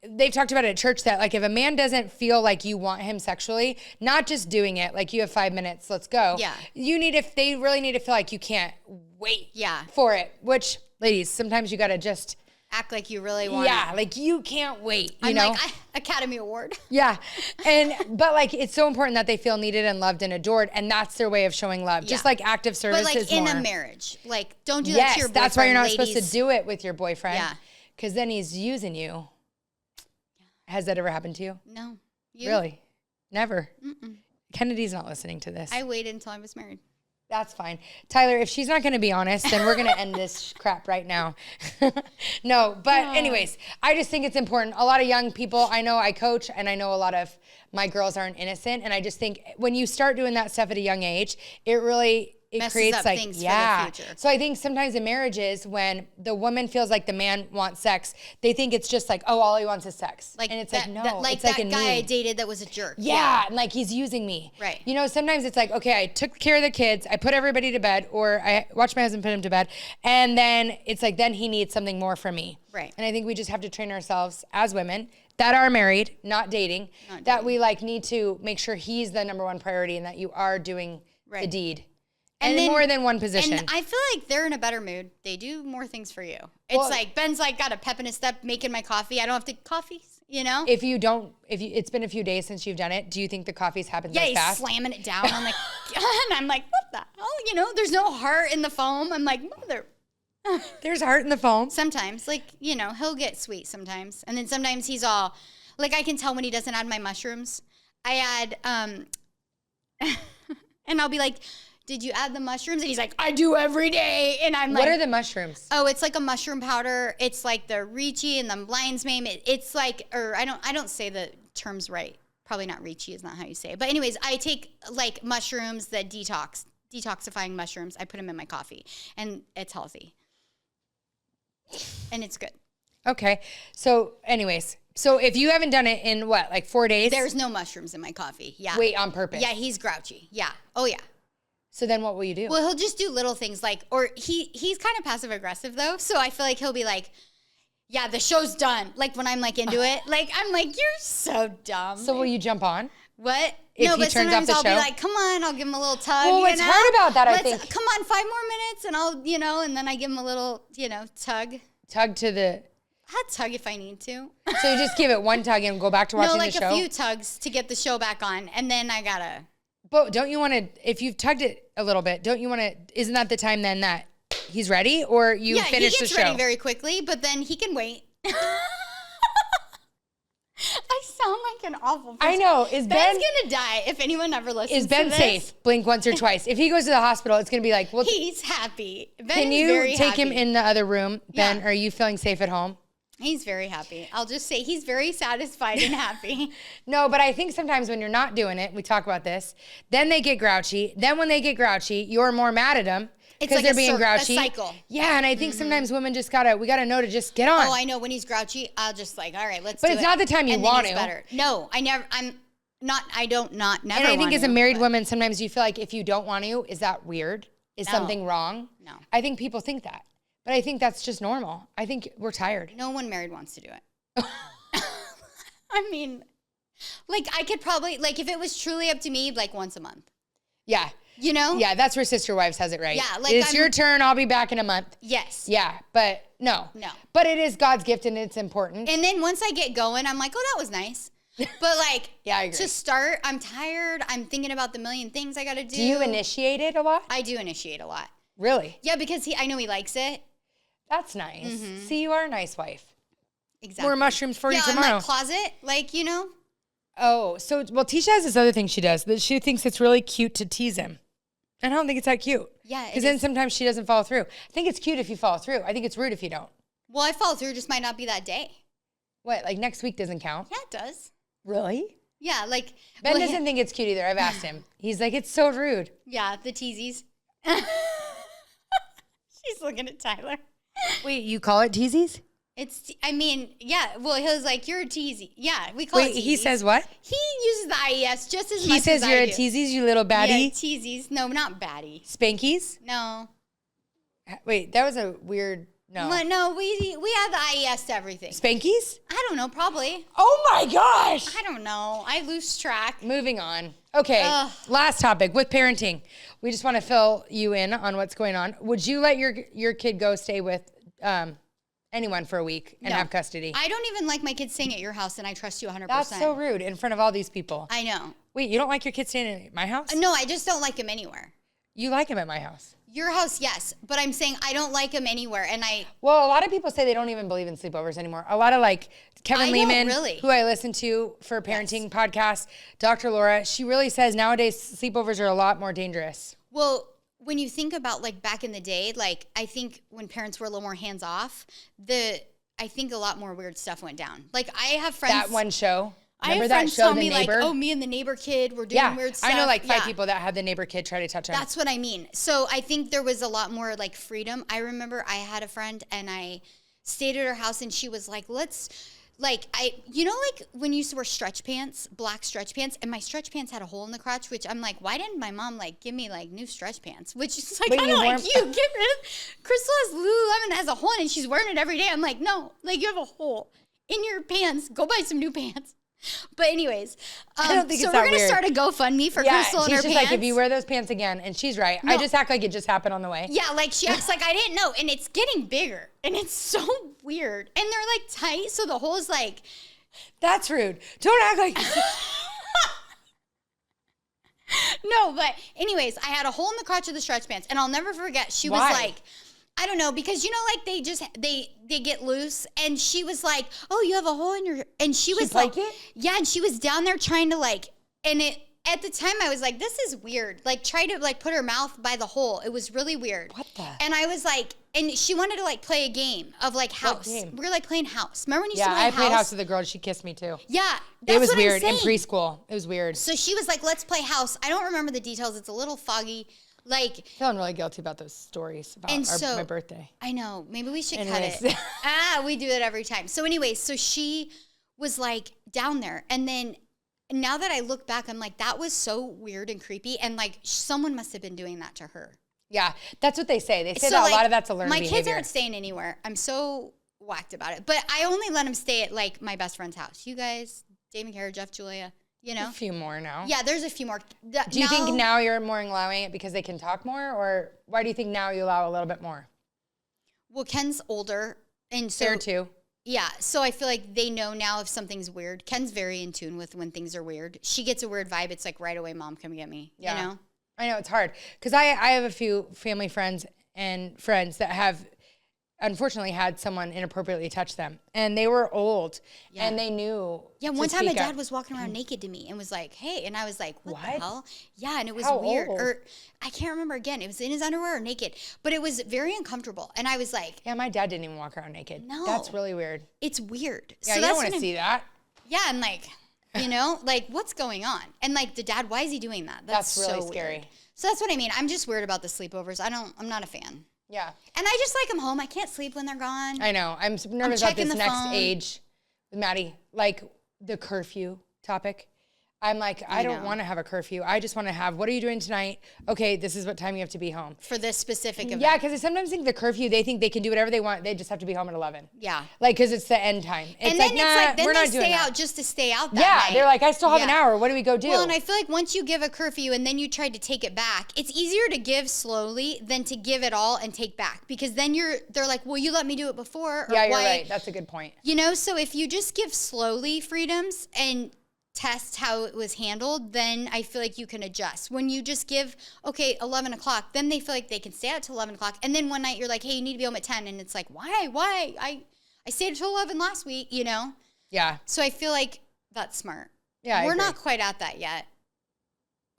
they've talked about it at church that like if a man doesn't feel like you want him sexually, not just doing it, like you have 5 minutes, let's go. Yeah. They really need to feel like you can't wait for it, which ladies, sometimes you got to just act like you really want it. Like you can't wait, you I'm know? like, Academy Award. Yeah. But like, it's so important that they feel needed and loved and adored. And that's their way of showing love. Just like active service but like is in more. a marriage, like don't do that to your boyfriend. That's why you're not ladies. supposed to do it with your boyfriend. Yeah. Because then he's using you. Has that ever happened to you? No. You? Really? Never? Mm-mm. Kennedy's not listening to this. I waited until I was married. That's fine. Tyler, if she's not going to be honest, then we're going to end this crap right now. No, but anyways, I just think it's important. A lot of young people, I know I coach, and I know a lot of my girls aren't innocent. And I just think when you start doing that stuff at a young age, it creates up like, things for the future. So I think sometimes in marriages, when the woman feels like the man wants sex, they think it's just like, oh, all he wants is sex. Like, and it's that, like, no, that, it's like like a that guy I need. dated that was a jerk. Yeah, and like he's using me. Right. You know, sometimes it's like, okay, I took care of the kids, I put everybody to bed, or I watched my husband put him to bed, and then it's like, then he needs something more from me. Right. And I think we just have to train ourselves as women that are married, not dating, that we like need to make sure he's the number one priority and that you are doing the deed. And then, more than one position. And I feel like they're in a better mood. They do more things for you. It's like Ben's like got a pep in his step making my coffee. I don't have to coffees, you know? If it's been a few days since you've done it, do you think the coffee's happened fast? fast? Yeah, he's slamming it down. I'm like, and I'm like, what the hell? You know, there's no heart in the foam. I'm like, mother. There's heart in the foam. Sometimes, like, you know, he'll get sweet sometimes. And then sometimes he's all, like I can tell when he doesn't add my mushrooms. I add, and I'll be like, did you add the mushrooms? And he's like, I do every day. And I'm like, what are the mushrooms? Oh, it's like a mushroom powder. It's like the Ricci and the lion's mane. It's like, or I don't say the terms right. Probably not Ricci is not how you say it. But anyways, I take like mushrooms that detoxifying mushrooms. I put them in my coffee and it's healthy. And it's good. Okay. So anyways, so if you haven't done it in what, like 4 days? There's no mushrooms in my coffee. Yeah. Wait, on purpose? Yeah, he's grouchy. Yeah. Oh, yeah. So then what will you do? Well, he'll just do little things like, or he's kind of passive aggressive though. So I feel like he'll be like, yeah, the show's done. Like when I'm like into it, like I'm like, you're so dumb. So will you jump on? What? If no, he but turns sometimes off the I'll show? be like, come on, I'll give him a little tug. Well, what's hard about that, I think. Come on, 5 more minutes and I'll, and then I give him a little, tug. Tug to the... I'll tug if I need to. So you just give it one tug and go back to watching the show? No, like a few tugs to get the show back on. And then I gotta... But don't you want to, if you've tugged it a little bit, don't you want to, isn't that the time then that he's ready or you finish the show? Yeah, he gets ready very quickly, but then he can wait. I sound like an awful person. I know. Ben's gonna die if anyone ever listens to this. Is Ben safe? Blink once or twice. If he goes to the hospital, it's gonna be like, well, he's happy. Can you take him in the other room, Ben? Yeah. Are you feeling safe at home? He's very happy. I'll just say he's very satisfied and happy. No, but I think sometimes when you're not doing it, we talk about this, then they get grouchy. Then when they get grouchy, you're more mad at them. Because they're being grouchy. A cycle. Yeah, and I think sometimes women just we gotta know to just get on. Oh, I know. When he's grouchy, I'll just like, all right, let's do it. But it's not the time you want to. Better. No, I never, never. And I think as a married woman, sometimes you feel like if you don't want to, is that weird? Is something wrong? No. I think people think that. But I think that's just normal. I think we're tired. No one married wants to do it. I mean, like I could probably, like if it was truly up to me, like once a month. Yeah. Yeah, that's where Sister Wives has it right. Yeah, like it's your turn. I'll be back in a month. Yes. Yeah, but no. But it is God's gift and it's important. And then once I get going, I'm like, oh, that was nice. But like, yeah, I agree. To start, I'm tired. I'm thinking about the million things I got to do. Do you initiate it a lot? I do initiate a lot. Really? Yeah, because I know he likes it. That's nice. Mm-hmm. See, you are a nice wife. Exactly. More mushrooms for you tomorrow. Yeah, in my closet, like, Oh, so, well, Tisha has this other thing she does that she thinks it's really cute to tease him. And I don't think it's that cute. Yeah. Because then sometimes she doesn't follow through. I think it's cute if you follow through. I think it's rude if you don't. Well, I follow through, just might not be that day. What, like next week doesn't count? Yeah, it does. Really? Yeah, like. Ben doesn't think it's cute either. I've asked him. He's like, it's so rude. Yeah, the teasies. She's looking at Tyler. Wait, you call it teasies? Well, he was like, you're a teasy. Yeah, we call it teasies. He says what? He uses the IES just as much as I do. He says you're a teasies, you little baddie? Yeah, teasies. No, not baddie. Spankies? No. Wait, that was a weird, no. No, we have the IES to everything. Spankies? I don't know, probably. Oh my gosh! I don't know. I lose track. Moving on. Okay, last topic with parenting. We just want to fill you in on what's going on. Would you let your kid go stay with anyone for a week and have custody? I don't even like my kids staying at your house, and I trust you 100%. That's so rude in front of all these people. I know. Wait, you don't like your kids staying at my house? No, I just don't like them anywhere. You like them at my house. Your house, yes, but I'm saying I don't like them anywhere, and Well, a lot of people say they don't even believe in sleepovers anymore. A lot of like Kevin Lehman, who I listen to for parenting podcasts, Dr. Laura, she really says nowadays sleepovers are a lot more dangerous. Well, when you think about like back in the day, like I think when parents were a little more hands off, I think a lot more weird stuff went down. Like I have friends. That one show. Remember that show, The Neighbor? Like, oh, me and the neighbor kid were doing weird stuff. I know like 5 people that had the neighbor kid try to touch him. That's what I mean. So I think there was a lot more like freedom. I remember I had a friend and I stayed at her house and she was like, like when you used to wear stretch pants, black stretch pants, and my stretch pants had a hole in the crotch, which I'm like, why didn't my mom like give me like new stretch pants? Which is like, I don't like you. Get rid of. Crystal has Lululemon has a hole in it and she's wearing it every day. I'm like, no, like you have a hole in your pants. Go buy some new pants. But anyways, I don't think so it's that we're gonna weird. start a GoFundMe for Crystal and her pants. She's like, if you wear those pants again, and she's right. No. I just act like it just happened on the way. Yeah, like she acts like I didn't know, and it's getting bigger, and it's so weird, and they're like tight, so the hole is like. That's rude. Don't act like. No, but anyways, I had a hole in the crotch of the stretch pants, and I'll never forget. She was like. I don't know, because like they get loose, and she was like, oh, you have a hole in your, and she was like, it? Yeah, and she was down there trying to like, and at the time I was like, this is weird. Like, try to like put her mouth by the hole. It was really weird. What the? And I was like, and she wanted to like play a game of like house. We were like playing house. Remember when you used to play house? Yeah, I played house with a girl. She kissed me too. Yeah, it was weird in preschool. It was weird. So she was like, let's play house. I don't remember the details. It's a little foggy. Like, feeling really guilty about those stories about my birthday. I know. Maybe we should cut it. We do that every time. So anyways, so she was like down there, and then now that I look back, I'm like, that was so weird and creepy, and like someone must have been doing that to her. Yeah, that's what they say. They say that like, a lot of that's a learned behavior. My kids aren't staying anywhere. I'm so whacked about it, but I only let them stay at like my best friend's house. You guys, Dave and Kara, Jeff, Julia. You know? A few more now. Yeah, there's a few more. Do you think now you're more allowing it because they can talk more? Or why do you think now you allow a little bit more? Well, Ken's older. And so. There too. Yeah. So I feel like they know now if something's weird. Ken's very in tune with when things are weird. She gets a weird vibe. It's like, right away, Mom, come get me. Yeah. You know? I know, it's hard. Because I have a few family friends that have unfortunately had someone inappropriately touch them, and they were old, and they knew. Yeah, one time my dad was walking around naked to me and was like, "Hey," and I was like, "What the hell?" Yeah, and it was weird. Old? Or I can't remember again. It was in his underwear or naked, but it was very uncomfortable. And I was like, "Yeah, my dad didn't even walk around naked." No, that's really weird. It's weird. Yeah, so you don't want to see that. Yeah, and like, you know, like what's going on? And like the dad, why is he doing that? That's really so scary. Weird. So that's what I mean. I'm just weird about the sleepovers. I'm not a fan. Yeah. And I just like them home. I can't sleep when they're gone. I know. I'm nervous about this next age with Maddie, like the curfew topic. I'm like, I don't want to have a curfew. I just want to have, what are you doing tonight? Okay, this is what time you have to be home. For this specific event. Yeah, because I sometimes think the curfew, they think they can do whatever they want. They just have to be home at 11. Yeah. Like, because it's the end time. It's and like, then it's like, then we're they not doing stay that. out just to stay out that night. They're like, I still have an hour. What do we go do? Well, and I feel like once you give a curfew and then you try to take it back, it's easier to give slowly than to give it all and take back. Because then they're like, well, you let me do it before. Or yeah, you're right. That's a good point. You know, so if you just give slowly freedoms and test how it was handled, then I feel like you can adjust. When you just give, okay, 11 o'clock, then they feel like they can stay out till 11 o'clock. And then one night you're like, hey, you need to be home at 10. And it's like, why? I stayed until 11 last week, you know? Yeah. So I feel like that's smart. Yeah, We're not quite at that yet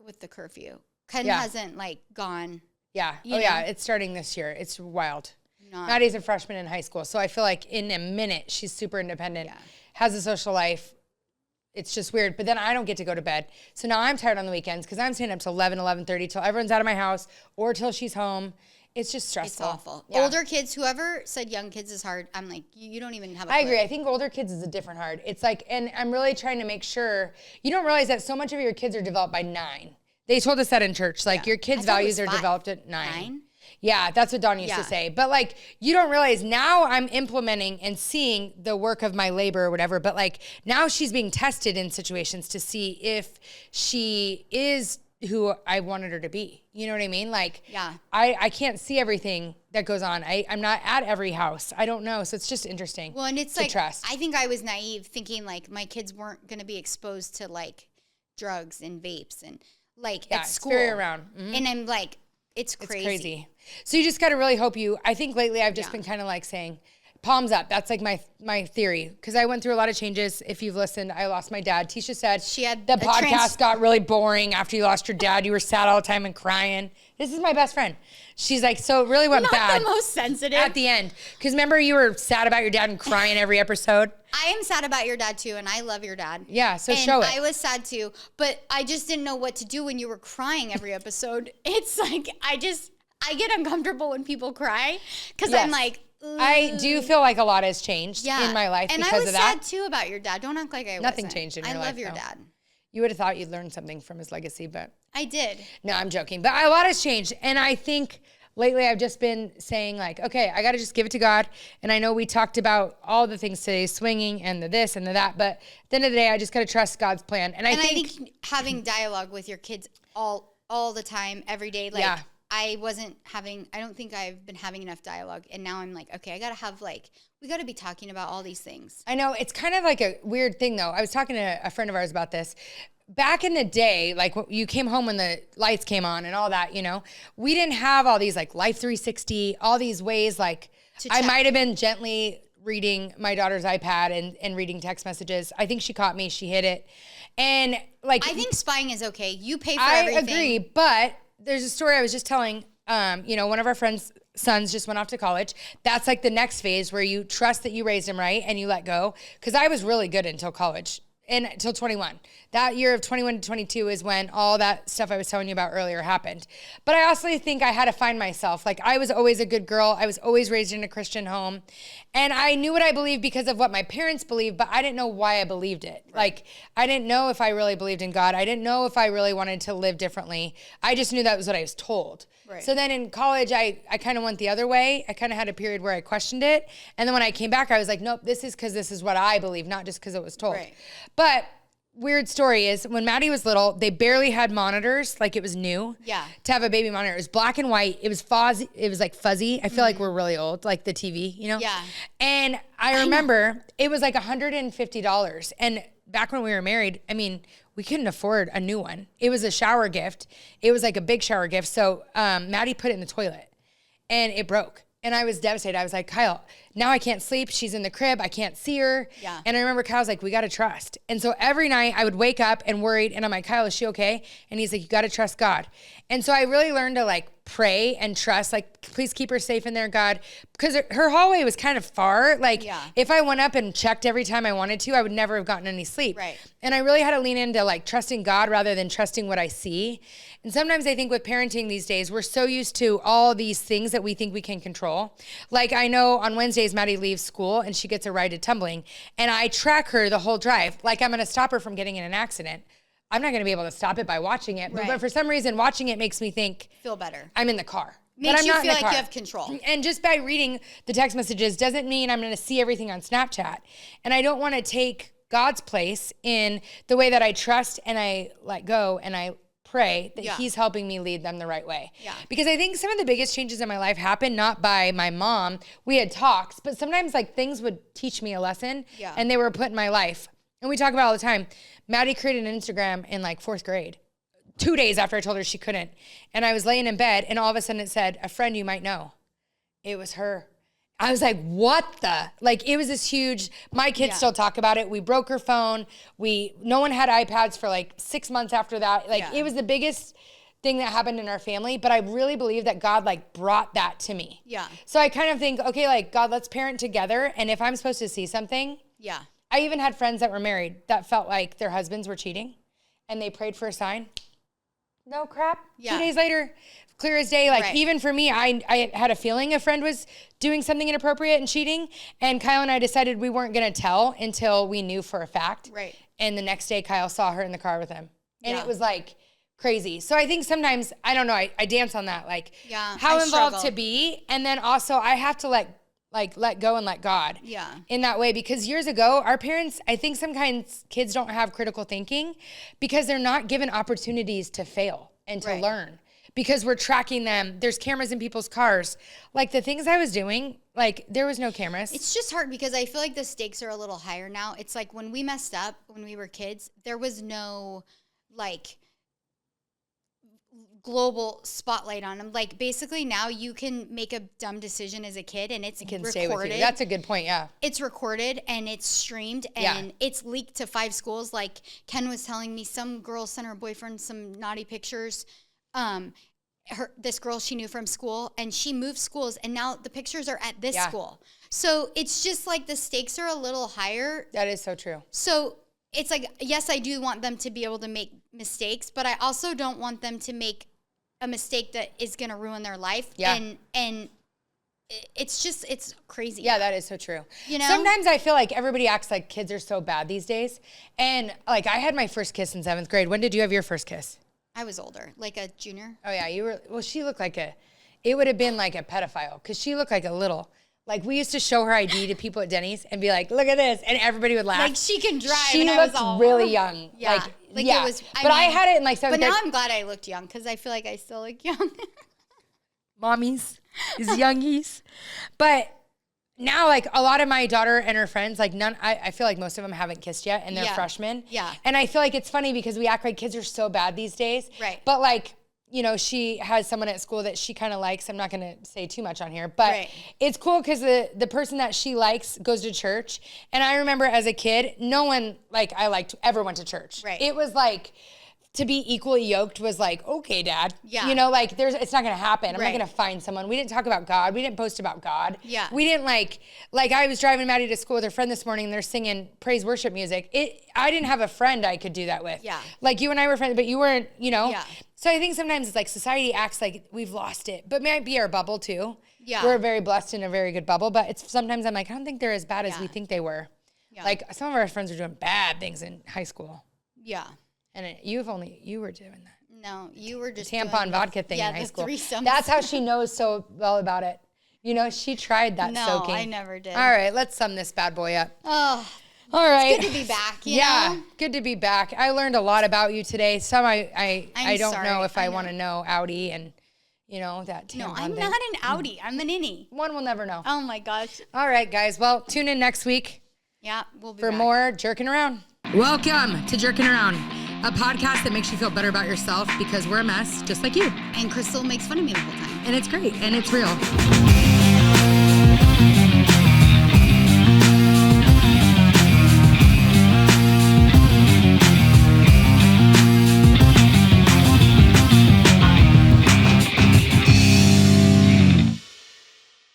with the curfew. Ken hasn't like gone. Yeah. You know? Yeah. It's starting this year. It's wild. Not. Maddie's a freshman in high school. So I feel like in a minute, she's super independent, has a social life. It's just weird. But then I don't get to go to bed. So now I'm tired on the weekends because I'm staying up till 11, 11:30 till everyone's out of my house or till she's home. It's just stressful. It's awful. Yeah. Older kids, whoever said young kids is hard, I'm like, you don't even have a clue. I agree. I think older kids is a different hard. It's like, and I'm really trying to make sure, you don't realize that so much of your kids are developed by 9. They told us that in church. Like your kids' values are developed at 9. Yeah, that's what Dawn used to say. But like, you don't realize now I'm implementing and seeing the work of my labor or whatever. But like now she's being tested in situations to see if she is who I wanted her to be. You know what I mean? Like, I can't see everything that goes on. I'm not at every house. I don't know. So it's just interesting. Well, and it's like, trust. I think I was naive thinking like my kids weren't going to be exposed to like drugs and vapes and like at school. It's very around. Mm-hmm. And I'm like, it's crazy. It's crazy. So you just got to really hope I think lately I've just been kind of like saying, palms up. That's like my theory. Because I went through a lot of changes. If you've listened, I lost my dad. Tisha said she had the podcast got really boring after you lost your dad. You were sad all the time and crying. This is my best friend. She's like, so it really went bad. Not the most sensitive. At the end. Because remember you were sad about your dad and crying every episode? I am sad about your dad too, and I love your dad. Yeah, so show it. I was sad too, but I just didn't know what to do when you were crying every episode. It's like, I get uncomfortable when people cry because I'm like, ugh. I do feel like a lot has changed in my life because of that. And I was sad too about your dad. Don't act like I wasn't. Nothing changed in your life. I love your dad. You would have thought you'd learned something from his legacy, but. I did. No, I'm joking. But a lot has changed. And I think lately I've just been saying like, okay, I got to just give it to God. And I know we talked about all the things today, swinging and the this and the that. But at the end of the day, I just got to trust God's plan. And I think having dialogue with your kids all the time, every day, like I don't think I've been having enough dialogue. And now I'm like, okay, I got to have we got to be talking about all these things. I know. It's kind of like a weird thing though. I was talking to a friend of ours about this. Back in the day, like you came home when the lights came on and all that, you know, we didn't have all these like Life 360, all these ways like I might have been gently reading my daughter's iPad and reading text messages. I think she caught me. She hid it. And like, I think spying is okay. You pay for everything. I agree. But there's a story I was just telling, one of our friends' sons just went off to college. That's like the next phase where you trust that you raised him right and you let go. Cause I was really good until college. And until 21. That year of 21 to 22 is when all that stuff I was telling you about earlier happened. But I also think I had to find myself. Like, I was always a good girl. I was always raised in a Christian home. And I knew what I believed because of what my parents believed, but I didn't know why I believed it. Right. Like, I didn't know if I really believed in God. I didn't know if I really wanted to live differently. I just knew that was what I was told. Right. So then in college, I kind of went the other way. I kind of had a period where I questioned it. And then when I came back, I was like, nope, this is because this is what I believe, not just because it was told. Right. But weird story is when Maddie was little, they barely had monitors, like it was new. Yeah. To have a baby monitor. It was black and white. It was fuzzy. It was like fuzzy. I feel like we're really old, like the TV, you know? Yeah. And I remember it was like $150. And back when we were married, I mean, we couldn't afford a new one. It was a shower gift. It was like a big shower gift. So Maddie put it in the toilet and it broke. And I was devastated. I was like, Kyle, now I can't sleep. She's in the crib. I can't see her. Yeah. And I remember Kyle's like, we got to trust. And so every night I would wake up and worried. And I'm like, Kyle, is she okay? And he's like, you got to trust God. And so I really learned to like pray and trust, like, please keep her safe in there, God. Because her hallway was kind of far. Like, if I went up and checked every time I wanted to, I would never have gotten any sleep. Right. And I really had to lean into like trusting God rather than trusting what I see. And sometimes I think with parenting these days, we're so used to all these things that we think we can control. Like, I know on Wednesdays, Maddie leaves school and she gets a ride to tumbling. And I track her the whole drive. Like, I'm going to stop her from getting in an accident. I'm not going to be able to stop it by watching it. Right. But for some reason, watching it makes me feel better. I'm in the car. Makes you feel like you have control. And just by reading the text messages doesn't mean I'm going to see everything on Snapchat. And I don't want to take God's place in the way that I trust and I let go and I pray that he's helping me lead them the right way. Yeah. Because I think some of the biggest changes in my life happened not by my mom. We had talks, but sometimes like things would teach me a lesson and they were put in my life. And we talk about it all the time. Maddie created an Instagram in like 4th grade, 2 days after I told her she couldn't. And I was laying in bed and all of a sudden it said, a friend you might know. It was her. I was like, what the? Like, it was this huge, my kids still talk about it. We broke her phone. No one had iPads for like 6 months after that. Like, it was the biggest thing that happened in our family. But I really believe that God like brought that to me. Yeah. So I kind of think, okay, like, God, let's parent together. And if I'm supposed to see something. Yeah. I even had friends that were married that felt like their husbands were cheating and they prayed for a sign. No crap. Yeah. 2 days later, clear as day. Like, even for me, I had a feeling a friend was doing something inappropriate and cheating. And Kyle and I decided we weren't going to tell until we knew for a fact. Right. And the next day, Kyle saw her in the car with him. And it was like crazy. So I think sometimes, I don't know, I dance on that. Like, how involved to be. And then also I have to let go and let God in that way. Because years ago, our parents, I think sometimes kids don't have critical thinking because they're not given opportunities to fail and to learn. Because we're tracking them. There's cameras in people's cars. Like the things I was doing, like there was no cameras. It's just hard because I feel like the stakes are a little higher now. It's like when we messed up, when we were kids, there was no like global spotlight on them. Like basically now you can make a dumb decision as a kid and it's recorded. Stay with you. That's a good point. Yeah. It's recorded and it's streamed and it's leaked to 5 schools. Like Ken was telling me some girl sent her boyfriend some naughty pictures. This girl she knew from school and she moved schools and now the pictures are at this school. So it's just like the stakes are a little higher. That is so true. So it's like, yes, I do want them to be able to make mistakes, but I also don't want them to make a mistake that is going to ruin their life. Yeah. And it's crazy. Yeah, that is so true. You know, sometimes I feel like everybody acts like kids are so bad these days. And like I had my first kiss in 7th grade. When did you have your first kiss? I was older, like a junior. Oh yeah, you were. Well, she looked like it would have been like a pedophile because she looked like a little. Like we used to show her ID to people at Denny's and be like, "Look at this," and everybody would laugh. Like she can drive. She looked really young. Yeah, like it was. But I had it in like 7th grade. But now I'm glad I looked young because I feel like I still look young. Mommies is youngies, but. Now, like, a lot of my daughter and her friends, like, I feel like most of them haven't kissed yet, and they're freshmen. Yeah. And I feel like it's funny because we act like kids are so bad these days. Right. But, like, you know, she has someone at school that she kind of likes. I'm not going to say too much on here, but it's cool because the person that she likes goes to church. And I remember as a kid, no one like I liked ever went to church. Right. It was like, to be equally yoked was like, okay, Dad. Yeah. You know, like it's not gonna happen. I'm Right. not gonna find someone. We didn't talk about God. We didn't post about God. Yeah. We didn't like I was driving Maddie to school with her friend this morning and they're singing praise worship music. I didn't have a friend I could do that with. Yeah. Like you and I were friends, but you weren't, you know? Yeah. So I think sometimes it's like society acts like we've lost it, but might be our bubble too. Yeah. We're very blessed in a very good bubble, but it's sometimes I'm like, I don't think they're as bad as we think they were. Yeah. Like some of our friends are doing bad things in high school. Yeah. And you were doing that. No, you were just Tampon vodka thing in high the school. threesomes. That's how she knows so well about it. You know, she tried that soaking. No, I never did. All right, let's sum this bad boy up. Oh, all right. it's good to be back, you know? Good to be back. I learned a lot about you today. Some I don't know if I want to know Audi and, you know, that tampon No, I'm thing. not an Audi. I'm an innie. One will never know. Oh, my gosh. All right, guys. Well, tune in next week. Yeah, we'll be for back. more Jerking Around. Welcome to Jerking Around, a podcast that makes you feel better about yourself because we're a mess, just like you. And Crystal makes fun of me the whole time. And it's great, and it's real.